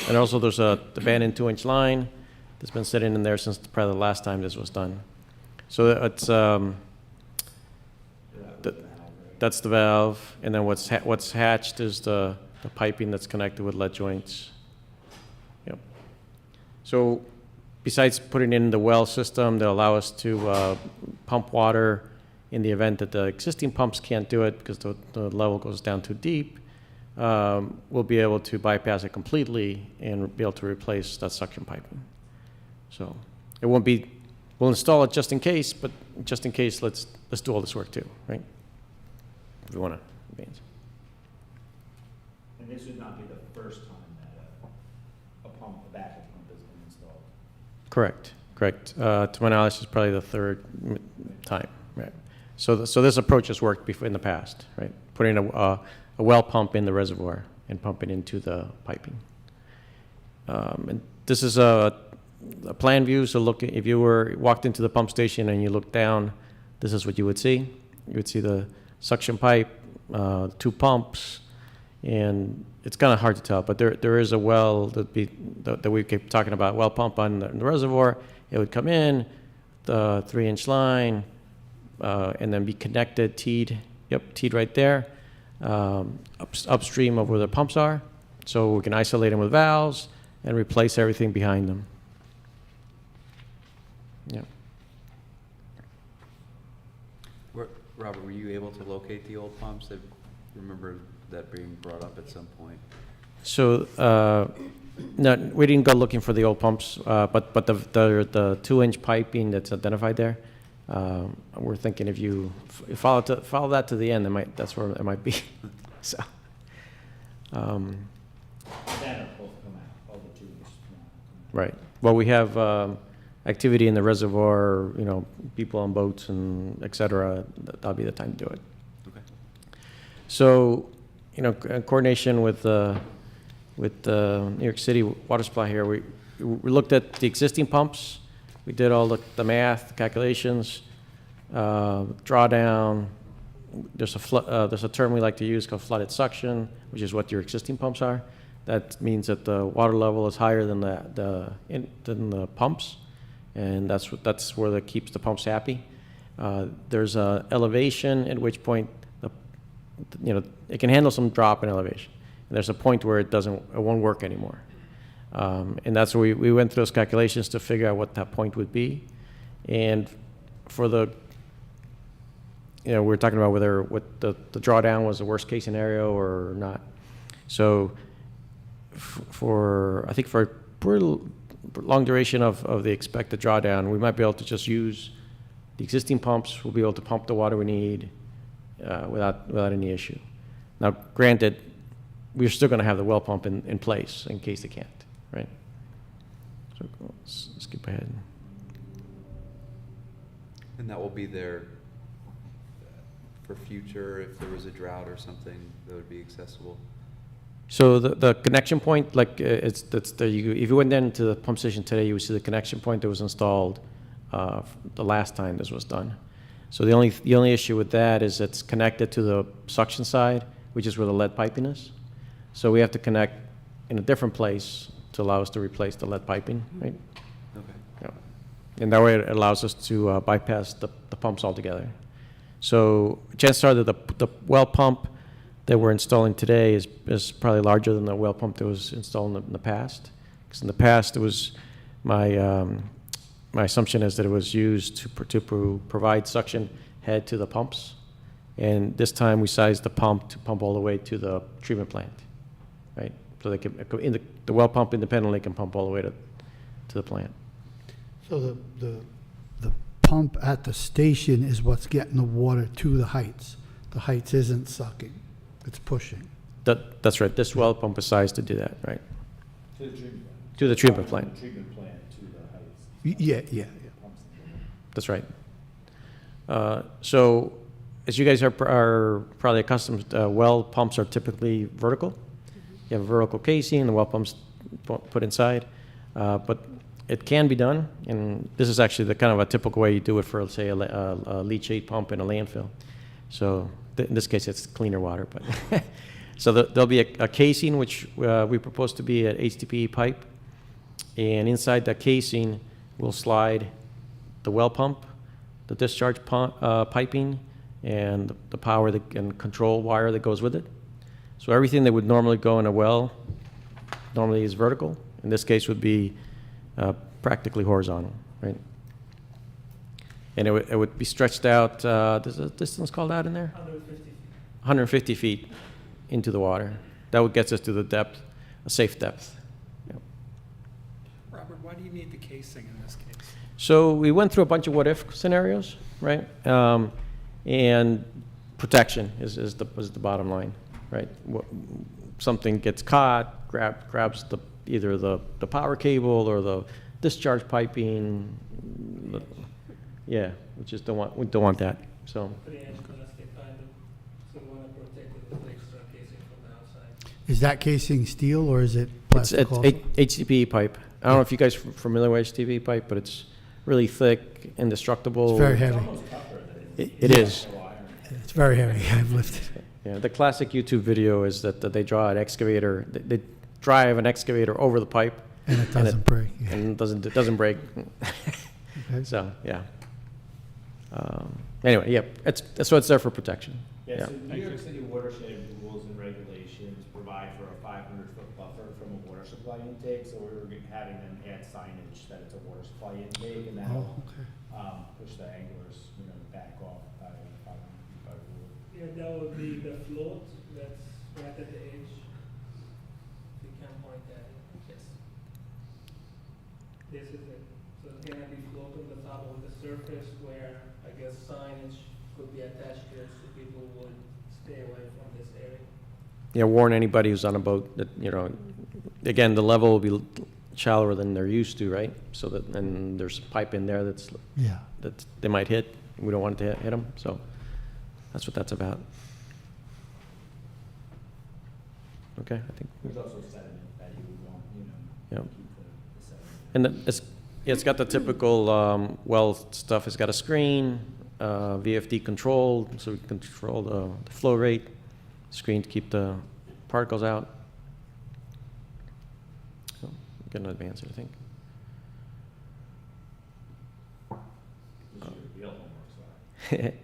and also there's the abandoned 2-inch line that's been sitting in there since probably the last time this was done. So it's, that's the valve, and then what's hatched is the piping that's connected with lead joints. Yep. So besides putting in the well system that allow us to pump water in the event that the existing pumps can't do it because the level goes down too deep, we'll be able to bypass it completely and be able to replace that suction piping. So it won't be, we'll install it just in case, but just in case, let's do all this work too, right? If we want to advance. And this would not be the first time that a backup pump has been installed. Correct. To my knowledge, it's probably the third time, right? So this approach has worked before in the past, right? Putting a well pump in the reservoir and pumping into the piping. And this is a plan view, so look, if you walked into the pump station and you looked down, this is what you would see. You would see the suction pipe, 2 pumps, and it's kind of hard to tell, but there is a well that we keep talking about, well pump on the reservoir. It would come in, the 3-inch line, and then be connected, teed right there, upstream of where the pumps are. So we can isolate them with valves and replace everything behind them. Yeah. Robert, were you able to locate the old pumps? I remember that being brought up at some point. So, no, we didn't go looking for the old pumps, but the 2-inch piping that's identified there, we're thinking if you follow that to the end, that's where it might be. So, right. Well, we have activity in the reservoir, people on boats and et cetera. That'll be the time to do it. Okay. So, in coordination with the New York City water supply here, we looked at the existing pumps. We did all the math, the calculations, drawdown. There's a term we like to use called flooded suction, which is what your existing pumps are. That means that the water level is higher than the pumps, and that's where that keeps the pumps happy. There's an elevation at which point it can handle some drop in elevation. And there's a point where it won't work anymore. And that's where we went through those calculations to figure out what that point would be. And for we were talking about what the drawdown was the worst case scenario or not. So I think for a pretty long duration of the expected drawdown, we might be able to just use the existing pumps. We'll be able to pump the water we need without any issue. Now, granted, we're still going to have the well pump in place in case they can't, right? So let's skip ahead. And that will be there for future, if there was a drought or something, that would be accessible? So the connection point, if you went into the pump station today, you would see the connection point that was installed the last time this was done. So the only issue with that is it's connected to the suction side, which is where the lead piping is. So we have to connect in a different place to allow us to replace the lead piping, right? Okay. Yeah. And that way it allows us to bypass the pumps altogether. So chances are that the well pump that we're installing today is probably larger than the well pump that was installed in the past. Because in the past, it was my assumption is that it was used to provide suction head to the pumps. And this time we sized the pump to pump all the way to the treatment plant, right? So they can, the well pump independently can pump all the way to the plant. So the pump at the station is what's getting the water to the heights. The heights isn't sucking, it's pushing. That's right. This well pump is sized to do that, right? To the treatment plant. Yeah. That's right. So, as you guys are probably accustomed, well pumps are typically vertical. You have a vertical casing, the well pump's put inside, but it can be done, and this is actually the kind of a typical way you do it for, let's say, a leachate pump in a landfill. So, in this case, it's cleaner water, but so there'll be a casing which we propose to be an HDPE pipe, and inside that casing we'll slide the well pump, the discharge piping, and the power and control wire that goes with it. So everything that would normally go in a well normally is vertical. In this case would be practically horizontal, right? And it would be stretched out, there's a distance called out in there? 150 feet into the water. That would get us to the depth, a safe depth. Yep. Robert, why do you need the casing in this case? So we went through a bunch of what-if scenarios, right? And protection is the bottom line, right? Something gets caught, grabs either the power cable or the discharge piping. Yeah, we don't want that. So. Is that casing steel or is it It's plastic also? HDPE pipe. I don't know if you guys are familiar with HDPE pipe, but it's really thick, indestructible. It's very heavy. It is. It's very heavy. I've lifted. Yeah, the classic YouTube video is that they draw an excavator, they drive an excavator over the pipe. And it doesn't break. Yeah. And it doesn't break. Okay. So, yeah. Anyway, yeah, so it's there for protection. Yeah, Yeah. so New York City watershed rules and regulations provide for a 500-foot buffer from a water supply intake, so we were having them add signage that it's a water supply intake, and that'll Oh, okay. push the anglers, back off by 500 feet by rule. Yeah, that would be the float that's right at the edge. You can point at it, yes. This is it. So it's gonna be float on the top of the surface where, I guess, signage could be attached to it so people would stay away from this area. Yeah, warn anybody who's on a boat that, again, the level will be shallower than they're used to, right? So that, and there's pipe in there that they might hit. We don't want it to hit them, so that's what that's about. Okay, I think. There's also sediment that you would want, Yeah. keep the sediment. And it's got the typical well stuff. It's got a screen, VFD controlled, so we can control the flow rate, screen to keep the particles out. So, get an advance, I think. This is your real homework, sorry.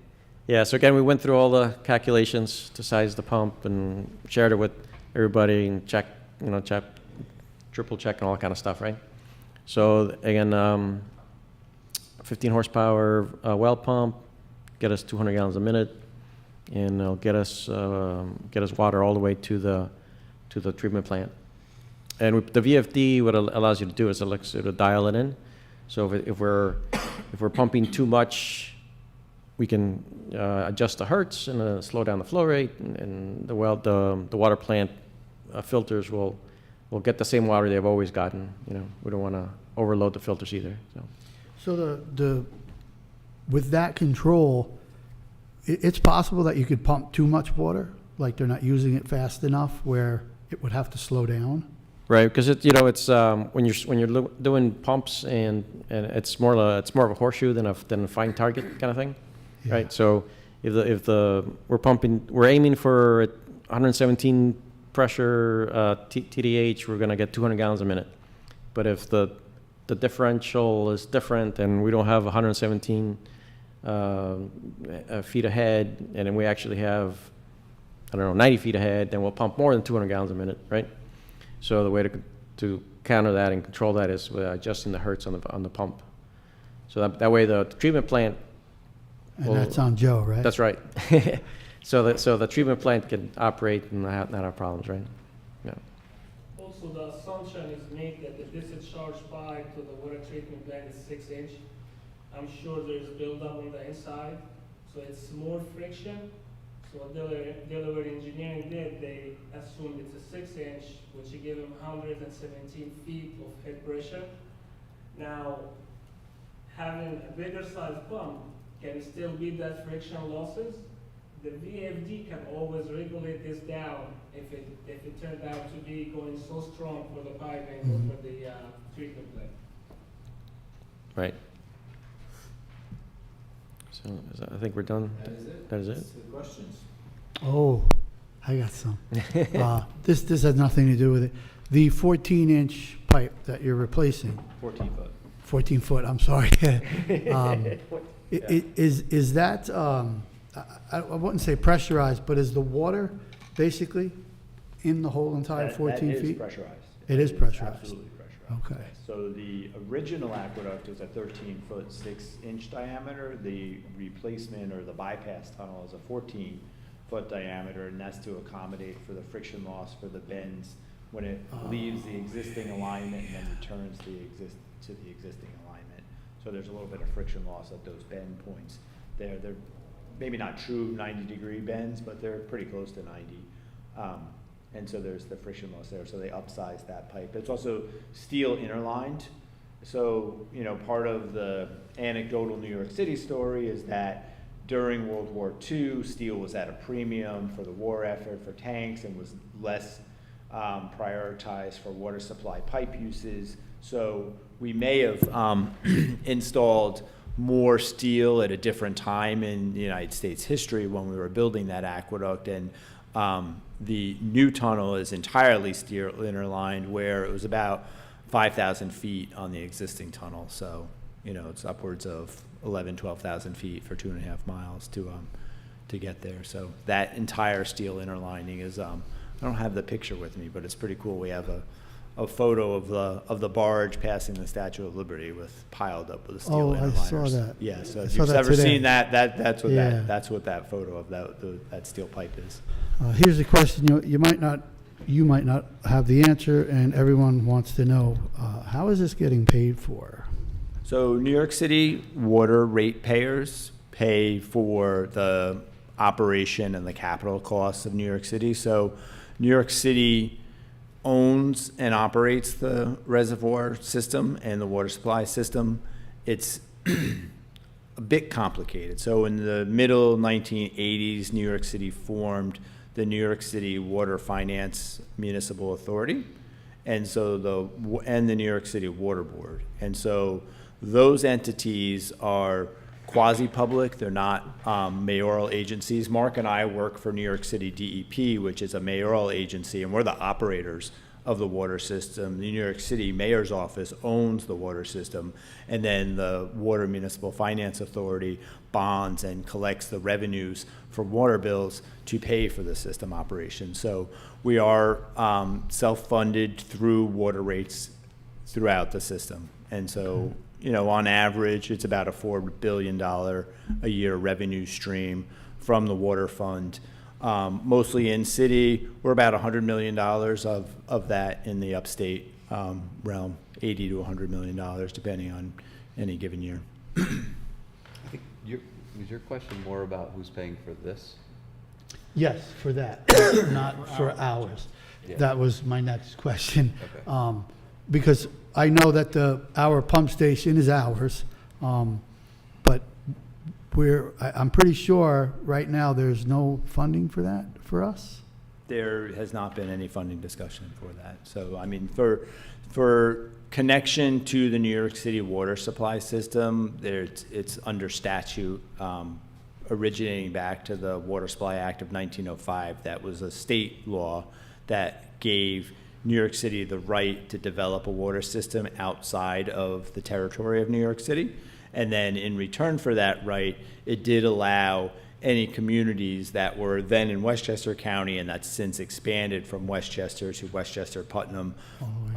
Yeah, so again, we went through all the calculations to size the pump and shared it with everybody and triple check and all that kind of stuff, right? So again, 15 horsepower well pump, get us 200 gallons a minute, and it'll get us water all the way to the treatment plant. And with the VFD, what it allows you to do is it lets you to dial it in. So if we're pumping too much, we can adjust the hertz and slow down the flow rate, and the water plant filters will get the same water they've always gotten. We don't want to overload the filters either. So with that control, it's possible that you could pump too much water, like they're not using it fast enough, where it would have to slow down. Right, because it's when you're doing pumps and it's more of a horseshoe than a fine target kind of thing, Yeah. right? So if we're aiming for 117 pressure TDH, we're going to get 200 gallons a minute. But if the differential is different and we don't have 117 feet ahead, and then we actually have 90 feet ahead, then we'll pump more than 200 gallons a minute, right? So the way to counter that and control that is with adjusting the hertz on the pump. So that way the treatment plant. And that's on Joe, right? That's right. So the treatment plant can operate and not have problems, right? Yeah. Also, the assumption is made that the discharge pipe to the water treatment plant is 6 inch. I'm sure there's buildup on the inside, so it's more friction. So what Delaware Engineering did, they assumed it's a 6 inch, which gave them 117 feet of head pressure. Now, having a bigger size pump can still beat that friction losses. The VFD can always regulate this down if it turned out to be going so strong for the piping or for the treatment plant. Right. So I think we're done. That is it. That is it. That's the questions. Oh, I got some. This has nothing to do with it. The 14-inch pipe that you're replacing, 14 foot. 14 foot, I'm sorry. Is that, I wouldn't say pressurized, but is the water basically in the whole entire 14 That is feet? pressurized. It is pressurized. Absolutely pressurized. Okay. So the original aqueduct is a 13-foot, 6-inch diameter. The replacement or the bypass tunnel is a 14-foot diameter, and that's to accommodate for the friction loss for the bends when it leaves the existing alignment and then returns to the existing alignment. So there's a little bit of friction loss at those bend points. They're maybe not true 90-degree bends, but they're pretty close to 90. And so there's the friction loss there, so they upsize that pipe. It's also steel interlined. So, part of the anecdotal New York City story is that during World War II, steel was at a premium for the war effort for tanks and was less prioritized for water supply pipe uses. So we may have installed more steel at a different time in the United States history when we were building that aqueduct. And the new tunnel is entirely steel interlined, where it was about 5,000 feet on the existing tunnel. So, you know, it's upwards of 11, 12,000 feet for 2.5 miles to get there. So that entire steel interlining is, I don't have the picture with me, but it's pretty cool. We have a photo of the barge passing the Statue of Liberty with piled up with the steel Oh, I interliners. saw that. Yeah, so I if saw you've that ever today. seen that's what Yeah. that's what that photo of that steel pipe is. Here's a question you might not have the answer, and everyone wants to know, how is this getting paid for? So New York City water ratepayers pay for the operation and the capital costs of New York City. So New York City owns and operates the reservoir system and the water supply system. It's a bit complicated. So in the middle 1980s, New York City formed the New York City Water Finance Municipal Authority, and so the New York City Water Board. And so those entities are quasi-public. They're not mayoral agencies. Mark and I work for New York City DEP, which is a mayoral agency, and we're the operators of the water system. The New York City Mayor's Office owns the water system, and then the Water Municipal Finance Authority bonds and collects the revenues for water bills to pay for the system operation. So we are self-funded through water rates throughout the system. And so, you know, on average, it's about a $4 billion a year revenue stream from the water fund. Mostly in city, we're about $100 million of that in the upstate realm, $80 to $100 million, depending on any given year. I think was your question more about who's paying for this? Yes, for that, not for ours. Yeah. That was my next question. Okay. Because I know that our pump station is ours, but I'm pretty sure right now there's no funding for that for us. There has not been any funding discussion for that. So, I mean, for connection to the New York City water supply system, it's under statute, originating back to the Water Supply Act of 1905. That was a state law that gave New York City the right to develop a water system outside of the territory of New York City. And then in return for that right, it did allow any communities that were then in Westchester County, and that's since expanded from Westchester to Westchester, Putnam,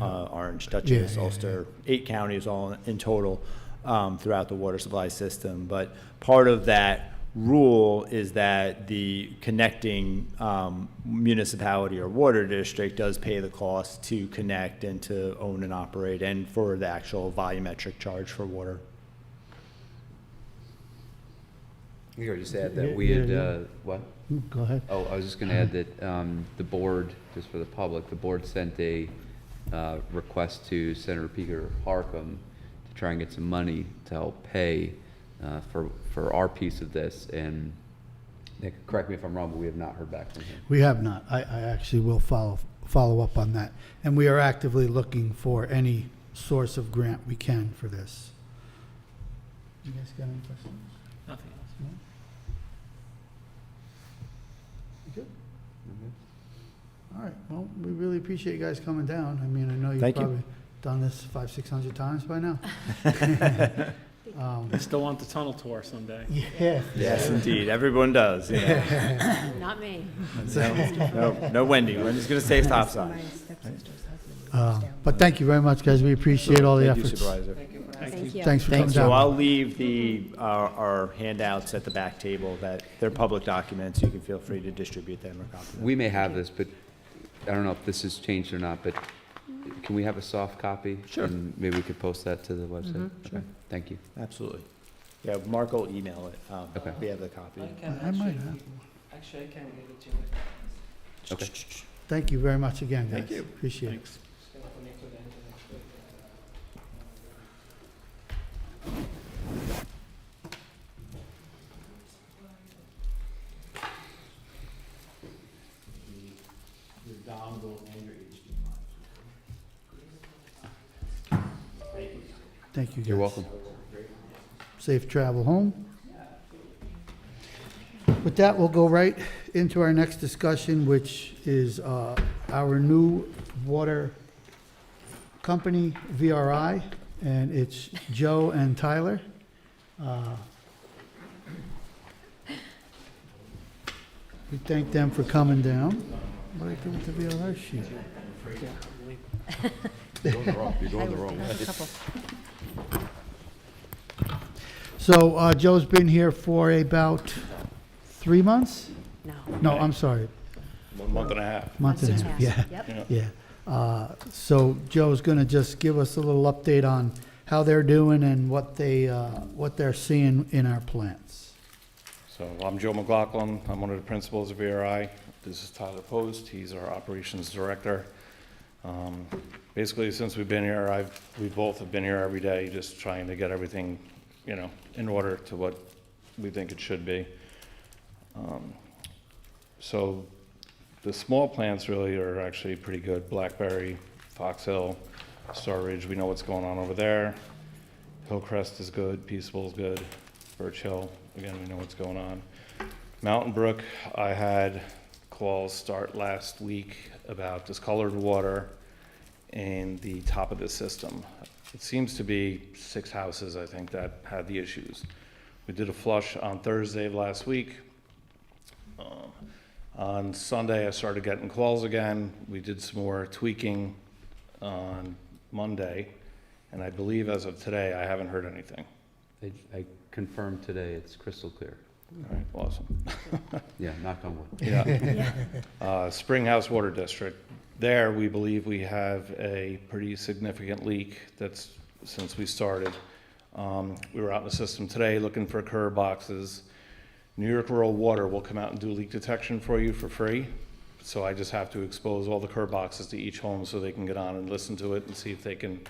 Orange, Dutchess, Ulster, 8 counties all in total throughout the water supply system. But part of that rule is that the connecting municipality or water district does pay the cost to connect and to own and operate, and for the actual volumetric charge for water. You could just add that Yeah, we had, yeah. what? Go ahead. Oh, I was just going to add that the board, just for the public, the board sent a request to Senator Peter Harkam to try and get some money to help pay for our piece of this. And Nick, correct me if I'm wrong, but we have not heard back from him. We have not. I actually will follow up on that. And we are actively looking for any source of grant we can for this. You guys got any questions? Nothing else. No? You good? All right, well, we really appreciate you guys coming down. I mean, I know you've Thank you. probably done this 500-600 times by now. I still want the tunnel tour someday. Yeah. Yes, indeed. Everyone does. You know. Not me. No, Wendy. Wendy's going to say stop sign. But thank you very much, guys. We appreciate all the Thank you, efforts. Supervisor. Thank you. Thanks for coming So down. I'll leave our handouts at the back table. That they're public documents. You can feel free to distribute them or copy them. We may have this, but I don't know if this has changed or not, but can we have a soft copy? Sure. And maybe we could post that to the website? Okay, thank you. Absolutely. Yeah, Mark will email it. Okay. We have the copy. I might have. Actually, I can give it to you. Okay. Thank you very much again, guys. Thank you. Appreciate it. Thanks. Just gonna connect to the internet. Your dongle and your HDMI. Thank you, guys. You're welcome. Safe travel home. With that, we'll go right into our next discussion, which is our new water company, VRI, and it's Joe and Tyler. We thank them for coming down. What do I do with the VRI sheet? So Joe's been here for about 3 months? No. No, I'm sorry, Month and a half. month and a half, yeah. Yep. Yeah. So Joe's going to just give us a little update on how they're doing and what they're seeing in our plants. So I'm Joe McLaughlin. I'm one of the principals of VRI. This is Tyler Post. He's our operations director. Basically, since we've been here, we both have been here every day, just trying to get everything, in order to what we think it should be. So the small plants really are actually pretty good. Blackberry, Fox Hill, Star Ridge, we know what's going on over there. Hillcrest is good, Peaceful is good, Birch Hill, again, we know what's going on. Mountain Brook, I had calls start last week about discolored water in the top of the system. It seems to be 6 houses, I think, that had the issues. We did a flush on Thursday of last week. On Sunday, I started getting calls again. We did some more tweaking on Monday, and I believe as of today, I haven't heard anything. I confirmed today it's crystal clear. All right, awesome. Yeah, knock on wood. Yeah. Springhouse Water District. There, we believe we have a pretty significant leak that's since we started. We were out in the system today looking for curb boxes. New York Rural Water will come out and do leak detection for you for free. So I just have to expose all the curb boxes to each home so they can get on and listen to it and see if they can,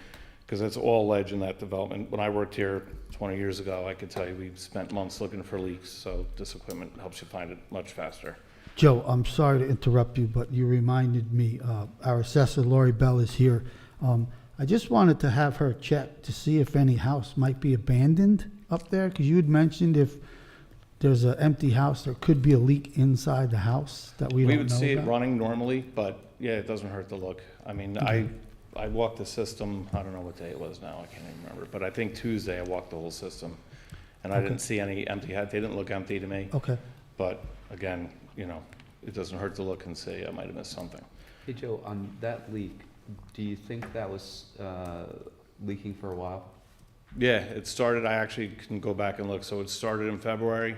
because it's all ledge in that development. When I worked here 20 years ago, I could tell you we spent months looking for leaks, so this equipment helps you find it much faster. Joe, I'm sorry to interrupt you, but you reminded me, our assessor, Lori Bell, is here. I just wanted to have her check to see if any house might be abandoned up there, because you had mentioned if there's an empty house, there could be a leak inside the house that we don't know We would see it about. running normally, but yeah, it doesn't hurt to look. I mean, I walked the system, I don't know what day it was now, I can't even remember, but I think Tuesday I walked the whole system. And I didn't see any empty, they didn't look empty to me. Okay. But again, it doesn't hurt to look and say I might have missed something. Hey, Joe, on that leak, do you think that was leaking for a while? Yeah, it started, I actually can go back and look. So it started in February.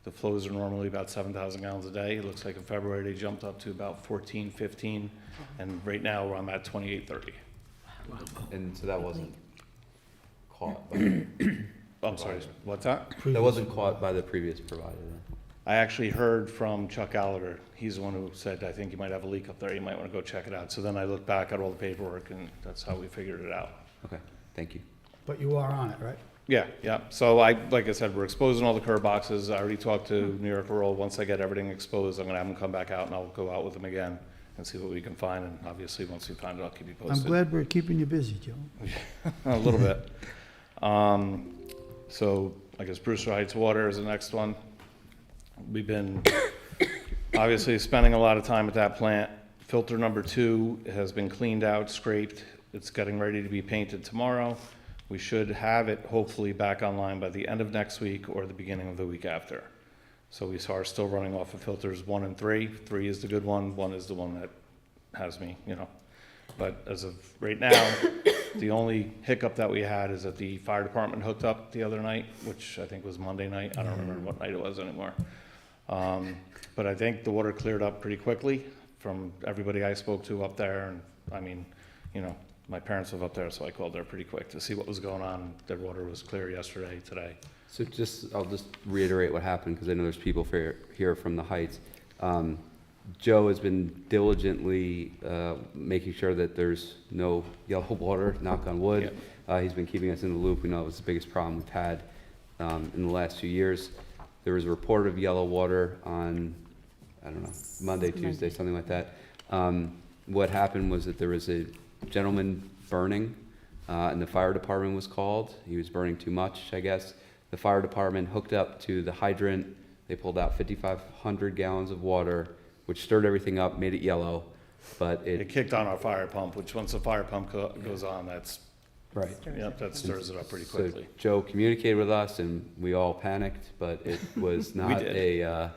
The flows are normally about 7,000 gallons a day. It looks like in February they jumped up to about 14, 15. And right now I'm at 28, 30. And so that wasn't caught by, I'm sorry, what's that? that wasn't caught by the previous provider then? I actually heard from Chuck Gallagher. He's the one who said, I think you might have a leak up there. You might want to go check it out. So then I looked back at all the paperwork and that's how we figured it out. Okay, thank you. But you are on it, right? Yeah. So like I said, we're exposing all the curb boxes. I already talked to New York Rural. Once I get everything exposed, I'm gonna have them come back out and I'll go out with them again and see what we can find. And obviously, once we find it, I'll keep you I'm posted. glad we're keeping you busy, Joe. A little bit. So I guess Brewster Heights Water is the next one. We've been obviously spending a lot of time at that plant. Filter number 2 has been cleaned out, scraped. It's getting ready to be painted tomorrow. We should have it hopefully back online by the end of next week or the beginning of the week after. So we are still running off of filters 1 and 3. 3 is the good one, 1 is the one that has me, But as of right now, the only hiccup that we had is that the fire department hooked up the other night, which I think was Monday night. I don't remember what night it was anymore. But I think the water cleared up pretty quickly from everybody I spoke to up there. And I mean, my parents live up there, so I called there pretty quick to see what was going on. Their water was clear yesterday, today. So I'll just reiterate what happened, because I know there's people here from the Heights. Joe has been diligently making sure that there's no yellow water, knock on wood. Yep. He's been keeping us in the loop. We know it was the biggest problem we've had in the last few years. There was a report of yellow water on, I don't know, Monday, Tuesday, something like that. What happened was that there was a gentleman burning and the fire department was called. He was burning too much, I guess. The fire department hooked up to the hydrant. They pulled out 5,500 gallons of water, which stirred everything up, made it yellow, but It kicked on our fire pump, which once the fire pump goes on, that's, right. yep, that stirs it up pretty So quickly. Joe communicated with us, and we all panicked, but it was not did.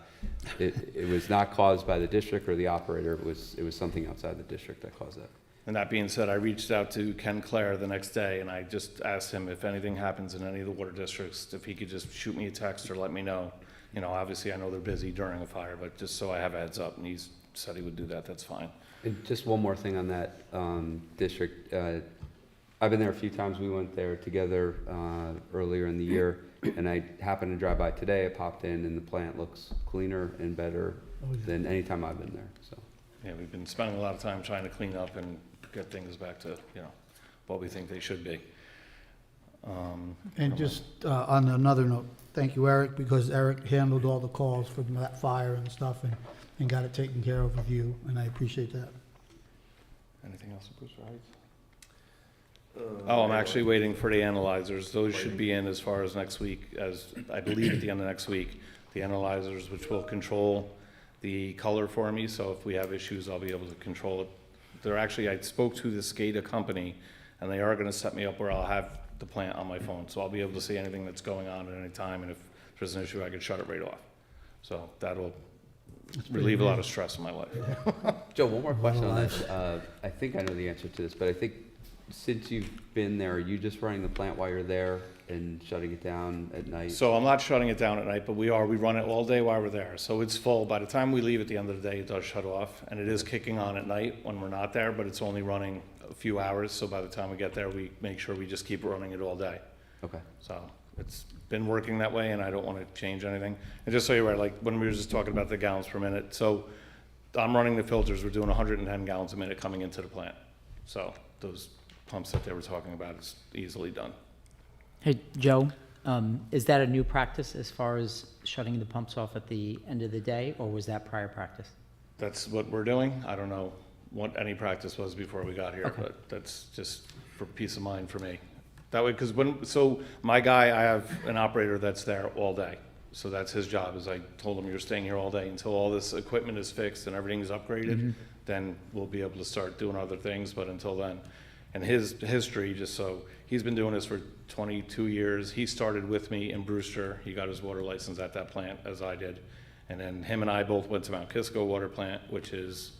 it was not caused by the district or the operator. It was something outside the district that caused that. And that being said, I reached out to Ken Clare the next day, and I just asked him if anything happens in any of the water districts, if he could just shoot me a text or let me know. You know, obviously, I know they're busy during a fire, but just so I have a heads up, and he's said he would do that, that's fine. And just one more thing on that district. I've been there a few times. We went there together earlier in the year, and I happened to drive by today. I popped in, and the plant looks cleaner and better than any time I've been there. So. Yeah, we've been spending a lot of time trying to clean up and get things back to, you know, what we think they should be. And just on another note, thank you, Eric, because Eric handled all the calls for that fire and stuff and got it taken care of with you, and I appreciate that. Anything else in Brewster Heights? Oh, I'm actually waiting for the analyzers. Those should be in as far as next week, as I believe at the end of next week. The analyzers, which will control the color for me, so if we have issues, I'll be able to control it. They're actually, I spoke to the SCADA company, and they are gonna set me up where I'll have the plant on my phone, so I'll be able to see anything that's going on at any time, and if there's an issue, I can shut it right off. So that'll relieve a lot of stress in my life. Joe, one more question on this. I think I know the answer to this, but I think since you've been there, are you just running the plant while you're there and shutting it down at night? So I'm not shutting it down at night, but we run it all day while we're there. So it's full. By the time we leave at the end of the day, it does shut off, and it is kicking on at night when we're not there, but it's only running a few hours. So by the time we get there, we make sure we just keep running it all day. Okay. So it's been working that way, and I don't want to change anything. And just so you're aware, like when we were just talking about the gallons per minute, so I'm running the filters. We're doing 110 gallons a minute coming into the plant. So those pumps that they were talking about is easily done. Hey, Joe, is that a new practice as far as shutting the pumps off at the end of the day, or was that prior practice? That's what we're doing. I don't know what any practice was before we got here, Okay. but that's just for peace of mind for me. That way, because so my guy, I have an operator that's there all day. So that's his job, is I told him, you're staying here all day until all this equipment is fixed and everything's upgraded, then we'll be able to start doing other things, but until then. And his history, just so, he's been doing this for 22 years. He started with me in Brewster. He got his water license at that plant, as I did. And then him and I both went to Mount Kisco Water Plant, which is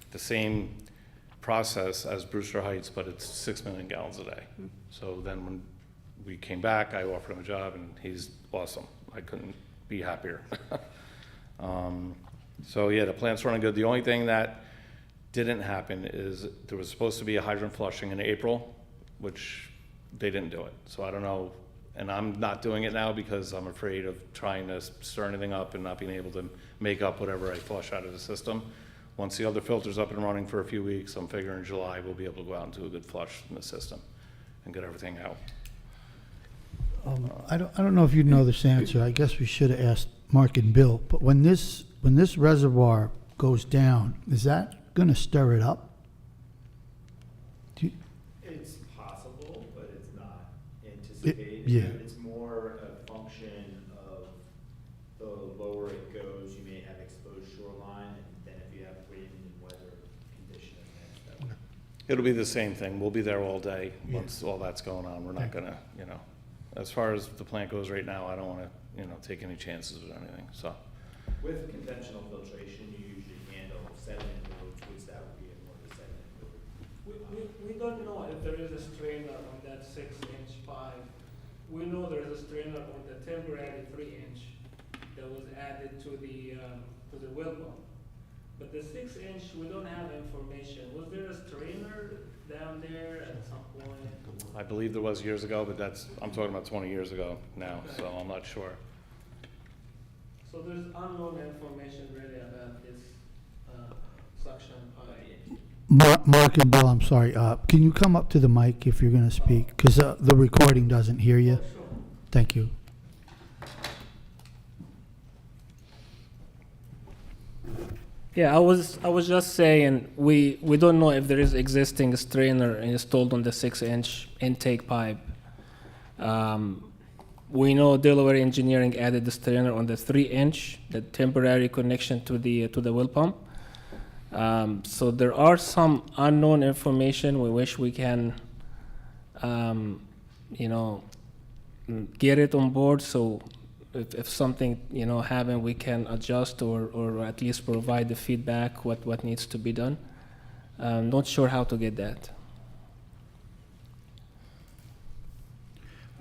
the same process as Brewster Heights, but it's 6 million gallons a day. So then when we came back, I offered him a job, and he's awesome. I couldn't be happier. So yeah, the plant's running good. The only thing that didn't happen is there was supposed to be a hydrant flushing in April, which they didn't do it. So I don't know, and I'm not doing it now because I'm afraid of trying to stir anything up and not being able to make up whatever I flush out of the system. Once the other filter's up and running for a few weeks, I'm figuring July we'll be able to go out and do a good flush in the system and get everything out. I don't know if you know this answer. I guess we should have asked Mark and Bill, but when this reservoir goes down, is that going to stir it up? It's possible, but it's not anticipated. yeah. It's more a function of the lower it goes, you may have exposed shoreline, and then if you have wind and weather conditions, that stuff. It'll be the same thing. We'll be there all day once all that's going on. We're not gonna, you know, as far as the plant goes right now, I don't wanna, you know, take any chances with anything, so. With conventional filtration, you usually handle sediment loads, which that would be more of a sediment load. We don't know if there is a strainer on that 6-inch pipe. We know there is a strainer on the temporary 3-inch that was added to the well pump. But the 6-inch, we don't have information. Was there a strainer down there at some point? I believe there was years ago, but I'm talking about 20 years ago now, so I'm not sure. So there's unknown information really about this suction pipe. Mark and Bill, I'm sorry. Can you come up to the mic if you're going to speak? Because the recording doesn't hear you. Sure. Thank you. Yeah, I was just saying, we don't know if there is existing strainer installed on the 6-inch intake pipe. We know Delaware Engineering added the strainer on the 3-inch, the temporary connection to the well pump. So there are some unknown information. We wish we can, get it on board. So if something, happen, we can adjust or at least provide the feedback, what needs to be done. Not sure how to get that.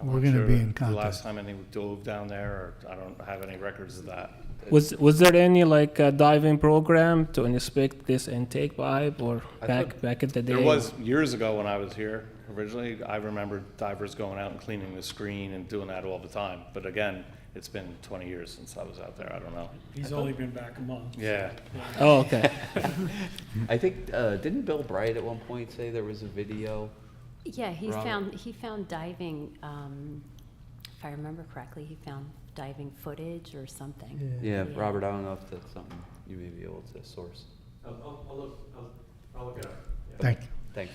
I'm We're not gonna be sure in The contact. last time anyone dove down there, or I don't have any records of that. Was there any diving program to inspect this intake pipe or back in the day? There was, years ago when I was here originally, I remember divers going out and cleaning the screen and doing that all the time. But again, it's been 20 years since I was out there, I don't know. He's only been back a month. Yeah. Oh, okay. I think, didn't Bill Bright at one point say there was a video? Yeah, Robert? he found diving, if I remember correctly, he found diving footage or something. Yeah, Robert, I don't know if that's something you may be able to source. I'll look it up. Thank you. Thanks.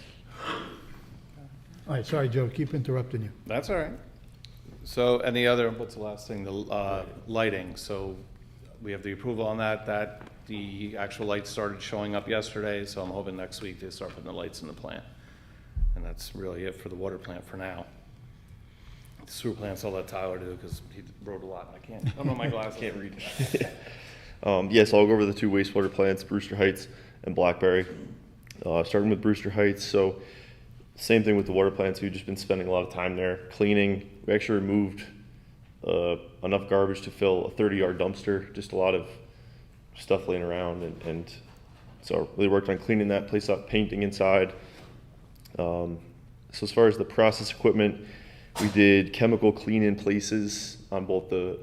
All right, sorry, Joe, keep interrupting you. That's all right. So, and the other, what's the last thing? The lighting. So we have the approval on that. The actual lights started showing up yesterday, so I'm hoping next week they start putting the lights in the plant. And that's really it for the water plant for now. The sewer plant's all let Tyler do because he wrote a lot and I don't know my glasses. Can't read. Yes, I'll go over the two wastewater plants, Brewster Heights and Blackberry. Starting with Brewster Heights, so same thing with the water plants. We've just been spending a lot of time there cleaning. We actually removed enough garbage to fill a 30-yard dumpster, just a lot of stuff laying around, and so really worked on cleaning that place up, painting inside. So as far as the process equipment, we did chemical clean-in places on both the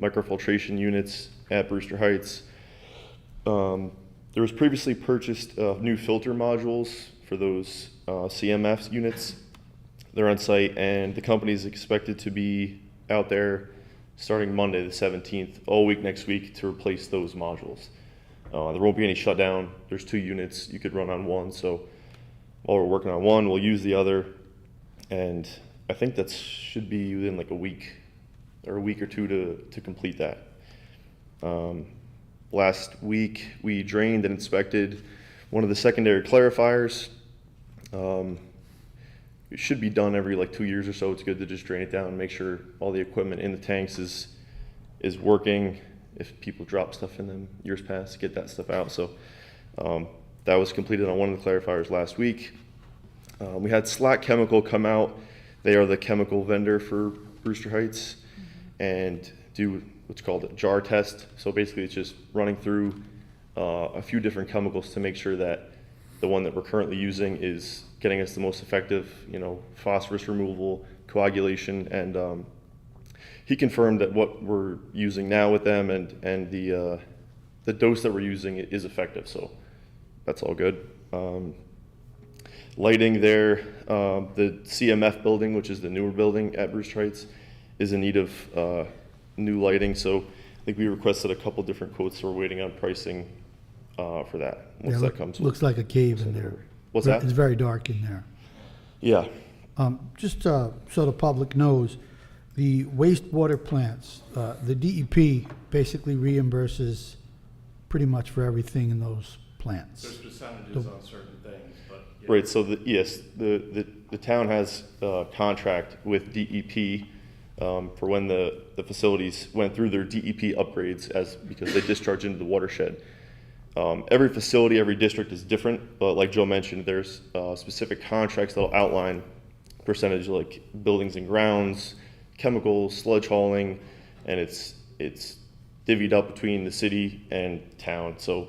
microfiltration units at Brewster Heights. There was previously purchased new filter modules for those CMF units. They're on site, and the company is expected to be out there starting Monday the 17th, all week next week, to replace those modules. There won't be any shutdown. There's 2 units. You could run on one, so while we're working on one, we'll use the other, and I think that should be within like a week or two to complete that. Last week, we drained and inspected one of the secondary clarifiers. It should be done every like 2 years or so. It's good to just drain it down and make sure all the equipment in the tanks is working. If people drop stuff in them years past, get that stuff out. So that was completed on one of the clarifiers last week. We had Slack Chemical come out. They are the chemical vendor for Brewster Heights, and do what's called a jar test. So basically it's just running through a few different chemicals to make sure that the one that we're currently using is getting us the most effective, phosphorus removal, coagulation, and he confirmed that what we're using now with them and the dose that we're using is effective, so that's all good. Lighting there, the CMF building, which is the newer building at Brewster Heights, is in need of new lighting, so I think we requested a couple different quotes, so we're waiting on pricing for that. Once that comes. Looks like a cave in there. What's that? It's very dark in there. Yeah. Just so the public knows, the wastewater plants, the DEP basically reimburses pretty much for everything in those plants. There's percentages on certain things, but. Yeah. Right, so yes, the town has a contract with DEP for when the facilities went through their DEP upgrades because they discharge into the watershed. Every facility, every district is different, but like Joe mentioned, there's specific contracts that'll outline percentage like buildings and grounds, chemicals, sludge hauling, and it's divvied up between the city and town. So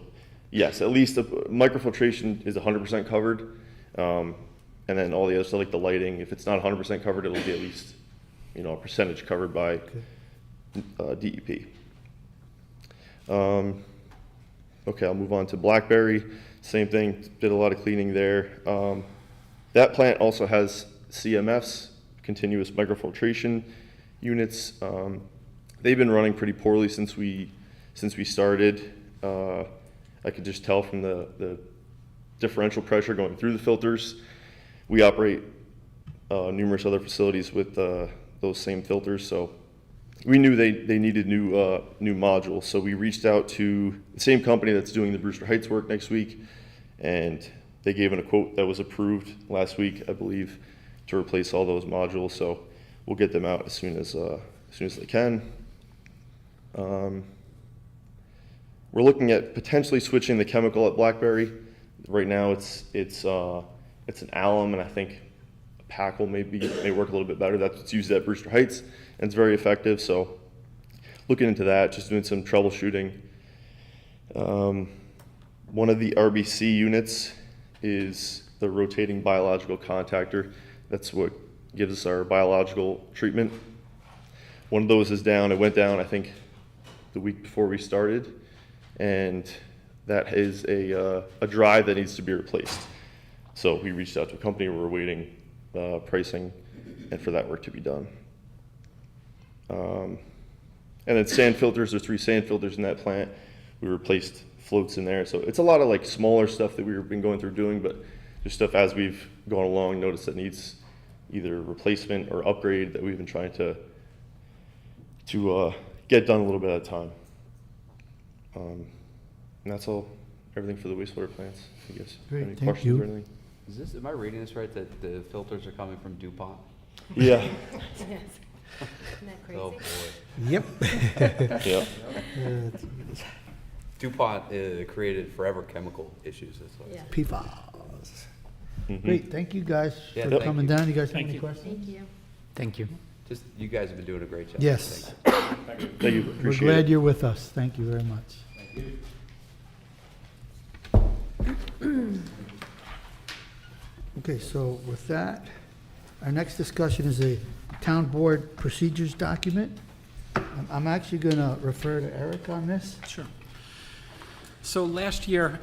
yes, at least the microfiltration is 100% covered, and then all the other stuff like the lighting, if it's not 100% covered, it'll be at least a percentage covered by DEP. Okay, I'll move on to Blackberry. Same thing, did a lot of cleaning there. That plant also has CMFs, continuous microfiltration units. They've been running pretty poorly since we started. I I could just tell from the differential pressure going through the filters. We operate numerous other facilities with those same filters, so we knew they needed new modules. So we reached out to the same company that's doing the Brewster Heights work next week, and they gave in a quote that was approved last week, I believe, to replace all those modules. So we'll get them out as soon as they can. We're looking at potentially switching the chemical at Blackberry. Right now it's an alum, and I think a Packle may work a little bit better. That's what's used at Brewster Heights, and it's very effective. So looking into that, just doing some troubleshooting. One of the RBC units is the rotating biological contactor. That's what gives us our biological treatment. One of those is down. It went down, I think, the week before we started, and that is a drive that needs to be replaced. So we reached out to a company. We're waiting pricing and for that work to be done. And then sand filters. There's 3 sand filters in that plant. We replaced floats in there. So it's a lot of like smaller stuff that we've been going through doing, but there's stuff as we've gone along, noticed that needs either replacement or upgrade that we've been trying to get done a little bit at a time. And that's all, everything for the wastewater plants, I guess. Great, Any thank questions you. or anything? Am I reading this right, that the filters are coming from DuPont? Yeah. Yes. Isn't that crazy? Oh, boy. Yep. Yeah. DuPont created forever chemical issues, that's what. Yeah. PFAS. Mhm. Great, thank you guys Yeah, for thank coming you. down. You guys have Thank any you. questions? Thank you. Thank you. Just, you guys have been doing a great job. Yes. Thank you. Thank you, We're appreciate glad it. you're with us. Thank you very much. Okay, so with that, our next discussion is a town board procedures document. I'm actually going to refer to Eric on this. Sure. So last year,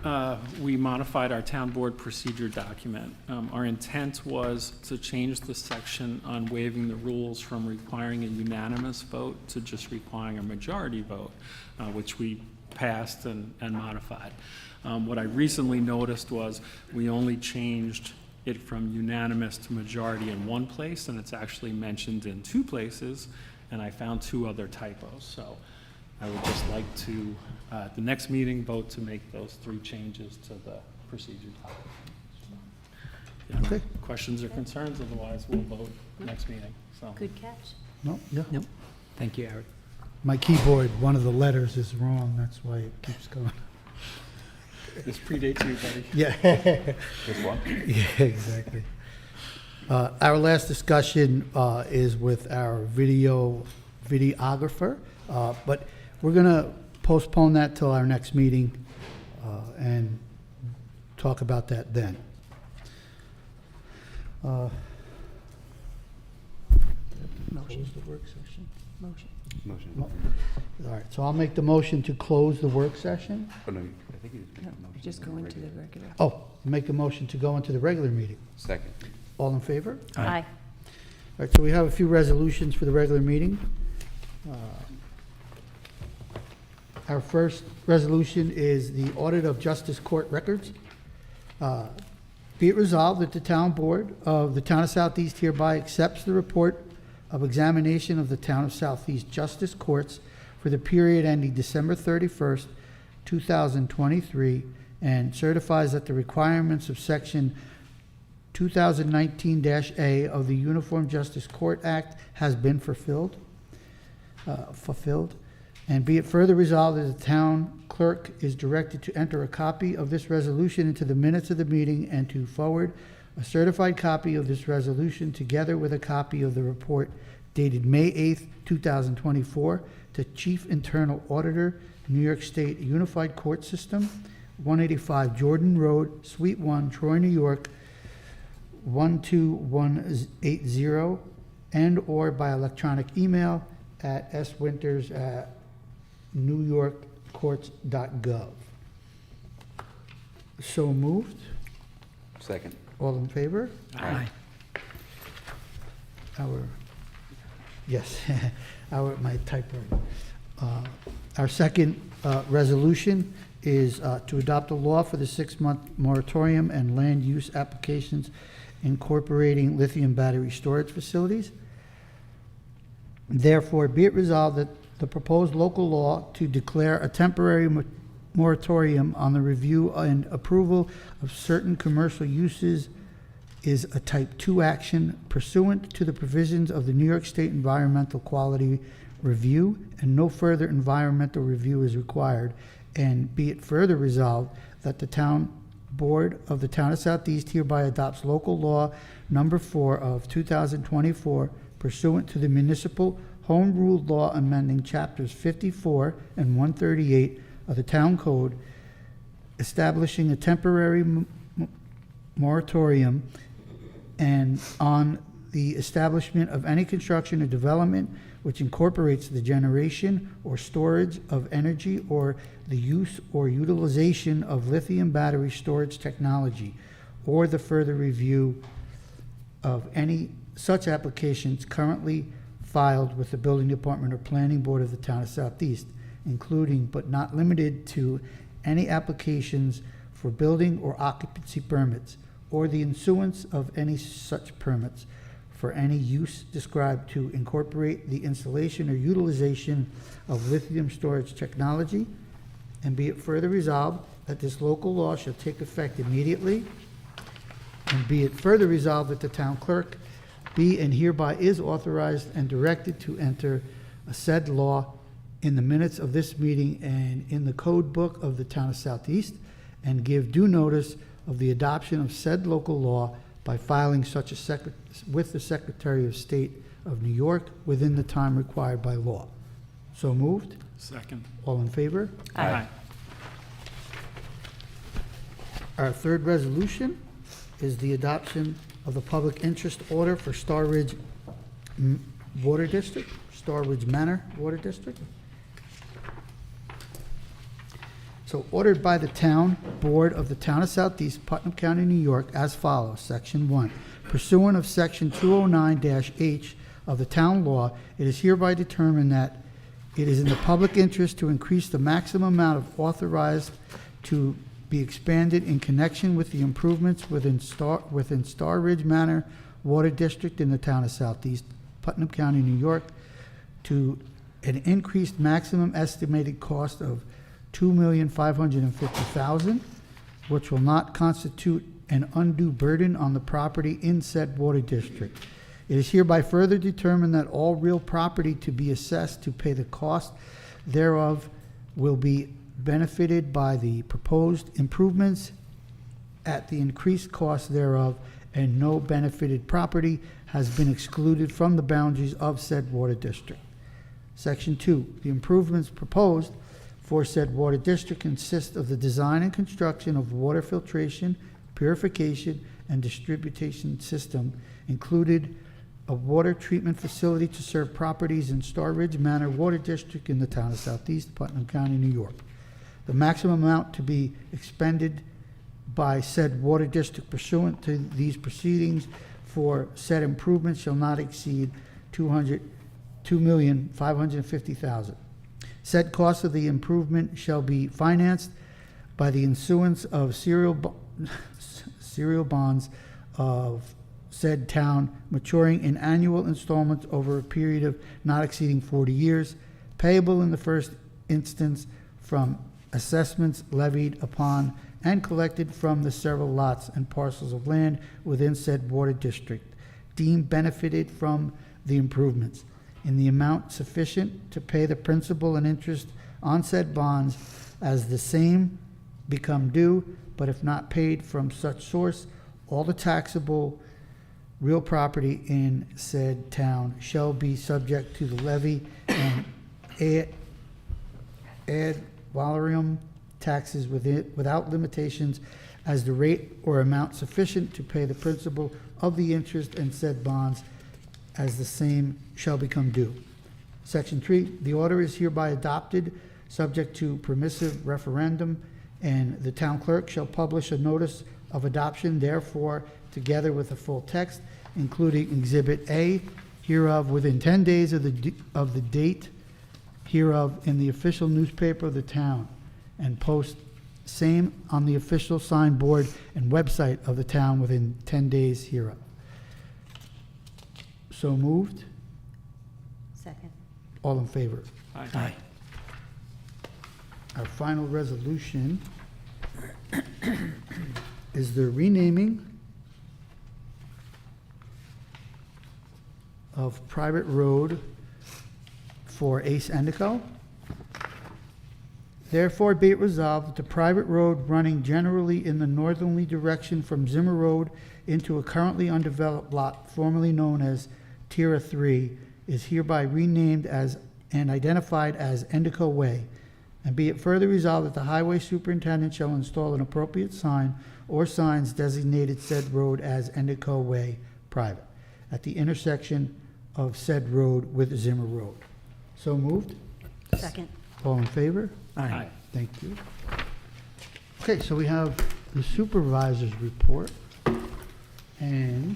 we modified our town board procedure document. Our intent was to change the section on waiving the rules from requiring a unanimous vote to just requiring a majority vote, which we passed and modified. What I recently noticed was we only changed it from unanimous to majority in one place, and it's actually mentioned in 2 places, and I found 2 other typos. So I would just like to, at the next meeting, vote to make those 3 changes to the procedure document. Okay. Questions or concerns? Otherwise, we'll vote next meeting, so. Good catch. No, yeah. Nope. Thank you, Eric. My keyboard, one of the letters is wrong. That's why it keeps going. This predates you, buddy. Yeah. This one? Yeah, exactly. Our last discussion is with our videographer, but we're going to postpone that till our next meeting and talk about that then. Close the work session? Motion. Motion. All right, so I'll make the motion to close the work session. Oh, no, I think you just made a motion. Just go into the regular. Oh, make a motion to go into the regular meeting. Second. All in favor? Aye. All right, so we have a few resolutions for the regular meeting. Our first resolution is the audit of Justice Court records. Be it resolved that the Town Board of the Town of Southeast hereby accepts the report of examination of the Town of Southeast Justice Courts for the period ending December 31st, 2023, and certifies that the requirements of Section 2019-A of the Uniform Justice Court Act has been fulfilled. And be it further resolved that the town clerk is directed to enter a copy of this resolution into the minutes of the meeting and to forward a certified copy of this resolution together with a copy of the report dated May 8th, 2024 to Chief Internal Auditor, New York State Unified Court System, 185 Jordan Road, Suite 1, Troy, New York, 12180, and/or by electronic email at swinters@newyorkcourts.gov. So moved. Second. All in favor? Aye. Yes, my typewriter. Our second resolution is to adopt a law for the 6-month moratorium and land use applications incorporating lithium battery storage facilities. Therefore, be it resolved that the proposed local law to declare a temporary moratorium on the review and approval of certain commercial uses is a Type 2 action pursuant to the provisions of the New York State Environmental Quality Review, and no further environmental review is required. And be it further resolved that the Town Board of the Town of Southeast hereby adopts local law number 4 of 2024 pursuant to the Municipal Home Rule Law amending chapters 54 and 138 of the Town Code, establishing a temporary moratorium and on the establishment of any construction or development which incorporates the generation or storage of energy or the use or utilization of lithium battery storage technology, or the further review of any such applications currently filed with the Building Department or Planning Board of the Town of Southeast, including but not limited to any applications for building or occupancy permits, or the issuance of any such permits for any use described to incorporate the installation or utilization of lithium storage technology. And be it further resolved that this local law shall take effect immediately. And be it further resolved that the town clerk be and hereby is authorized and directed to enter a said law in the minutes of this meeting and in the code book of the Town of Southeast, and give due notice of the adoption of said local law by filing such a with the Secretary of State of New York within the time required by law. So moved. Second. All in favor? Aye. Our third resolution is the adoption of the public interest order for Star Ridge Water District, Star Ridge Manor Water District. So ordered by the Town Board of the Town of Southeast, Putnam County, New York, as follows. Section 1. Pursuant of Section 209-H of the Town Law, it is hereby determined that it is in the public interest to increase the maximum amount of authorized to be expanded in connection with the improvements within Star Ridge Manor Water District in the Town of Southeast, Putnam County, New York, to an increased maximum estimated cost of $2,550,000, which will not constitute an undue burden on the property in said water district. It is hereby further determined that all real property to be assessed to pay the cost thereof will be benefited by the proposed improvements at the increased cost thereof, and no benefited property has been excluded from the boundaries of said water district. Section 2. The improvements proposed for said water district consist of the design and construction of water filtration, purification, and distribution system, included a water treatment facility to serve properties in Star Ridge Manor Water District in the Town of Southeast, Putnam County, New York. The maximum amount to be expended by said water district pursuant to these proceedings for said improvements shall not exceed $2,550,000. Said cost of the improvement shall be financed by the issuance of serial bonds of said town, maturing in annual installments over a period of not exceeding 40 years, payable in the first instance from assessments levied upon and collected from the several lots and parcels of land within said water district deemed benefited from the improvements, in the amount sufficient to pay the principal and interest on said bonds as the same become due, but if not paid from such source, all the taxable real property in said town shall be subject to the levy and ad valorem taxes without limitations, as the rate or amount sufficient to pay the principal of the interest and said bonds as the same shall become due. Section 3, the order is hereby adopted, subject to permissive referendum, and the town clerk shall publish a notice of adoption, therefore, together with a full text, including Exhibit A hereof within 10 days of the date hereof in the official newspaper of the town, and post same on the official sign board and website of the town within 10 days hereof. So moved. Second. All in favor? Aye. Our final resolution is the renaming of private road for Ace Endico. Therefore, be it resolved that the private road running generally in the northerly direction from Zimmer Road into a currently undeveloped lot formerly known as Tira 3 is hereby renamed as and identified as Endico Way. And be it further resolved that the highway superintendent shall install an appropriate sign or signs designated said road as Endico Way Private at the intersection of said road with Zimmer Road. So moved. Second. All in favor? Aye. Thank you. Okay, so we have the supervisor's report. And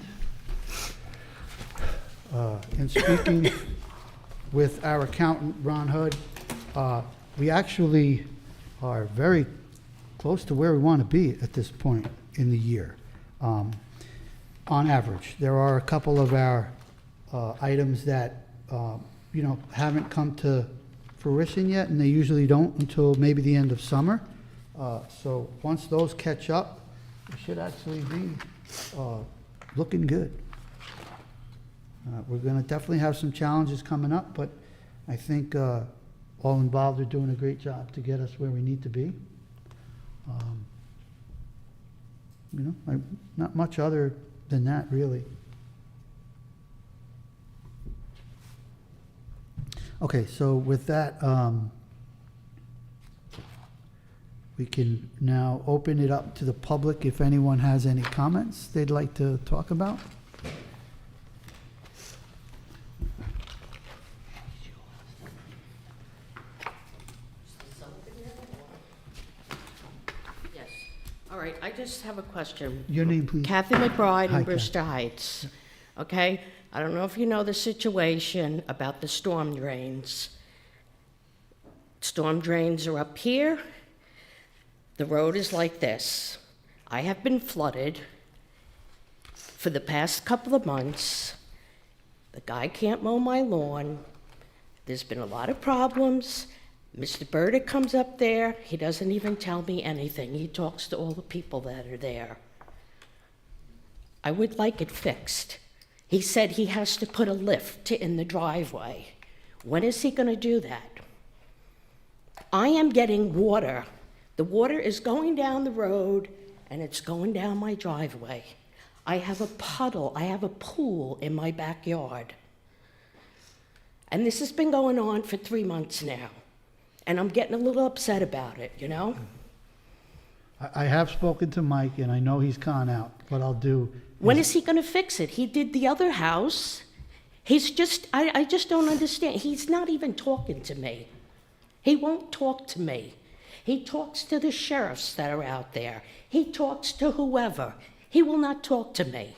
in speaking with our accountant, Ron Hood, we actually are very close to where we want to be at this point in the year, on average. There are a couple of our items that, haven't come to fruition yet, and they usually don't until maybe the end of summer. So once those catch up, we should actually be looking good. We're going to definitely have some challenges coming up, but I think all involved are doing a great job to get us where we need to be. Not much other than that, really. Okay, so with that, we can now open it up to the public if anyone has any comments they'd like to talk about. Yes. All right, I just have a question. Your name, please. Kathy McBride Hi, in Brewster Heights. Okay? I don't know if you know the situation about the storm drains. Storm drains are up here. The road is like this. I have been flooded for the past couple of months. The guy can't mow my lawn. There's been a lot of problems. Mr. Burdick comes up there. He doesn't even tell me anything. He talks to all the people that are there. I would like it fixed. He said he has to put a lift in the driveway. When is he going to do that? I am getting water. The water is going down the road, and it's going down my driveway. I have a puddle. I have a pool in my backyard. And this has been going on for 3 months now. And I'm getting a little upset about it, you know? I have spoken to Mike, and I know he's gone out. What I'll do... When is he going to fix it? He did the other house. He's just, I just don't understand. He's not even talking to me. He won't talk to me. He talks to the sheriffs that are out there. He talks to whoever. He will not talk to me.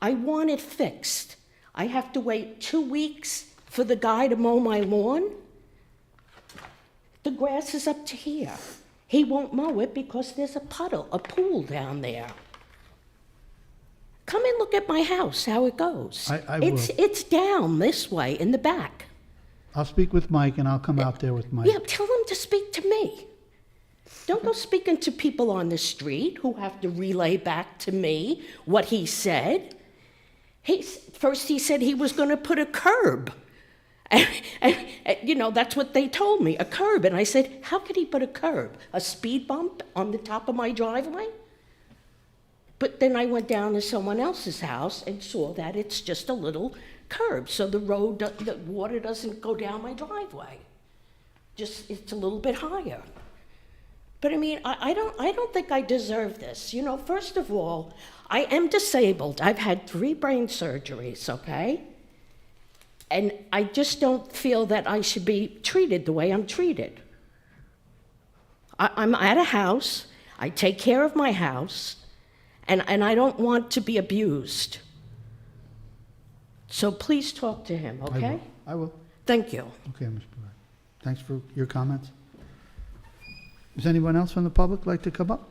I want it fixed. I have to wait 2 weeks for the guy to mow my lawn? The grass is up to here. He won't mow it because there's a puddle, a pool down there. Come and look at my house, how it goes. I will. It's down this way in the back. I'll speak with Mike, and I'll come out there with Mike. Yeah, tell him to speak to me. Don't go speaking to people on the street who have to relay back to me what he said. First he said he was going to put a curb. And, that's what they told me, a curb. And I said, how could he put a curb? A speed bump on the top of my driveway? But then I went down to someone else's house and saw that it's just a little curb, so the water doesn't go down my driveway. Just, it's a little bit higher. But I mean, I don't think I deserve this. First of all, I am disabled. I've had 3 brain surgeries, okay? And I just don't feel that I should be treated the way I'm treated. I'm at a house, I take care of my house, and I don't want to be abused. So please talk to him, okay? I will. Thank you. Okay, Ms. Barrett. Thanks for your comments. Does anyone else from the public like to come up?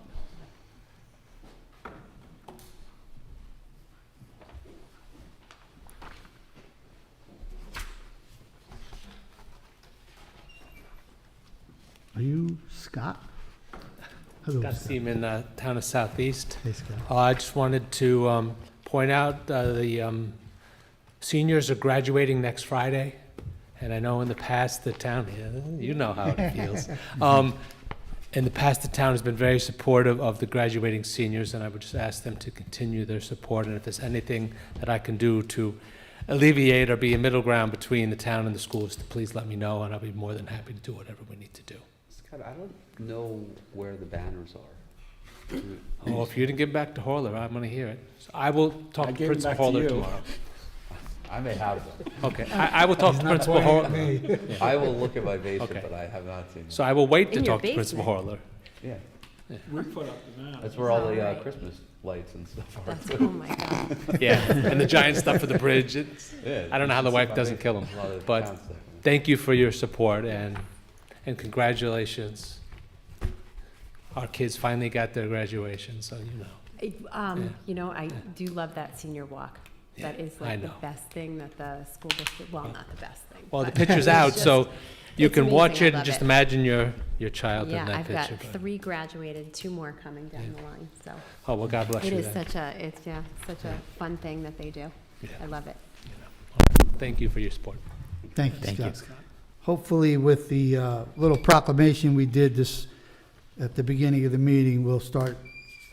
Are you Scott? Hello, Scott Seaman, Town of Southeast. Hey, Scott. I just wanted to point out the seniors are graduating next Friday, and I know in the past the town, yeah, you know how it feels. In the past, the town has been very supportive of the graduating seniors, and I would just ask them to continue their support, and if there's anything that I can do to alleviate or be a middle ground between the town and the schools, to please let me know, and I'll be more than happy to do whatever we need to do. Scott, I don't know where the banners are. Oh, if you didn't give back to Horler, I'm gonna hear it. So I will talk to Principal Horler tomorrow. I may have them. Okay, I will talk to Principal Horler. I will look at my basement, Okay. but I have not seen them. So I will wait to In your talk to Principal Horler. Yeah, We put up the map. that's where all the Right. Christmas lights and stuff are. That's, oh my God. Yeah, and the giant stuff for the bridge. It's, Yeah, I don't know how the it's wife about doesn't making kill them, a lot of but town stuff. thank you for your support and congratulations. Our kids finally got their graduation, so you know. You know, I do love that senior walk. That is I like the know. best thing that the school district, well, not the best thing. Well, the but picture's it's out, just- so you it's can watch amazing. I it and love just it. imagine your child in Yeah, that I've got picture. but- 3 graduated, 2 more coming down the line, so. Oh, well, God bless It you is then. such a, it's, yeah, such a fun thing that they do. Yeah. I love it. Thank you for your support. Thank you, Thank you. Scott. Hopefully, with the little proclamation we did this, at the beginning of the meeting, we'll start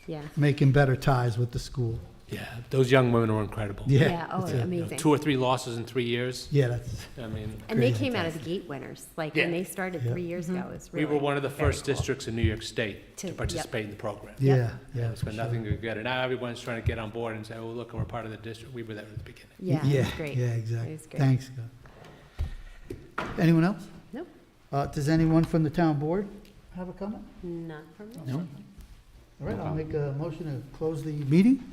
Yeah. making better ties with the school. Yeah, those young women were incredible. Yeah, oh, that's it. amazing. 2 or 3 losses in 3 years. Yeah, that's, I mean, And they Crazy. came out as gate winners, like Yeah. when they started Yeah. 3 years ago, it was we really. were one of the very first cool. districts in New York State to Yep. participate in the program. yeah, yeah. It's got nothing to get it. Now everyone's trying to get on board and say, oh, look, we're part of the district. We were there at the beginning. Yeah, it was great. Yeah, It exactly. was great. Thanks, Scott. Anyone else? Nope, Does anyone from the town board have a comment? not from me. No? All right, I'll make a motion to close the meeting.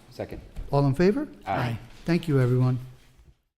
Second. All in favor? Aye. Thank you, everyone.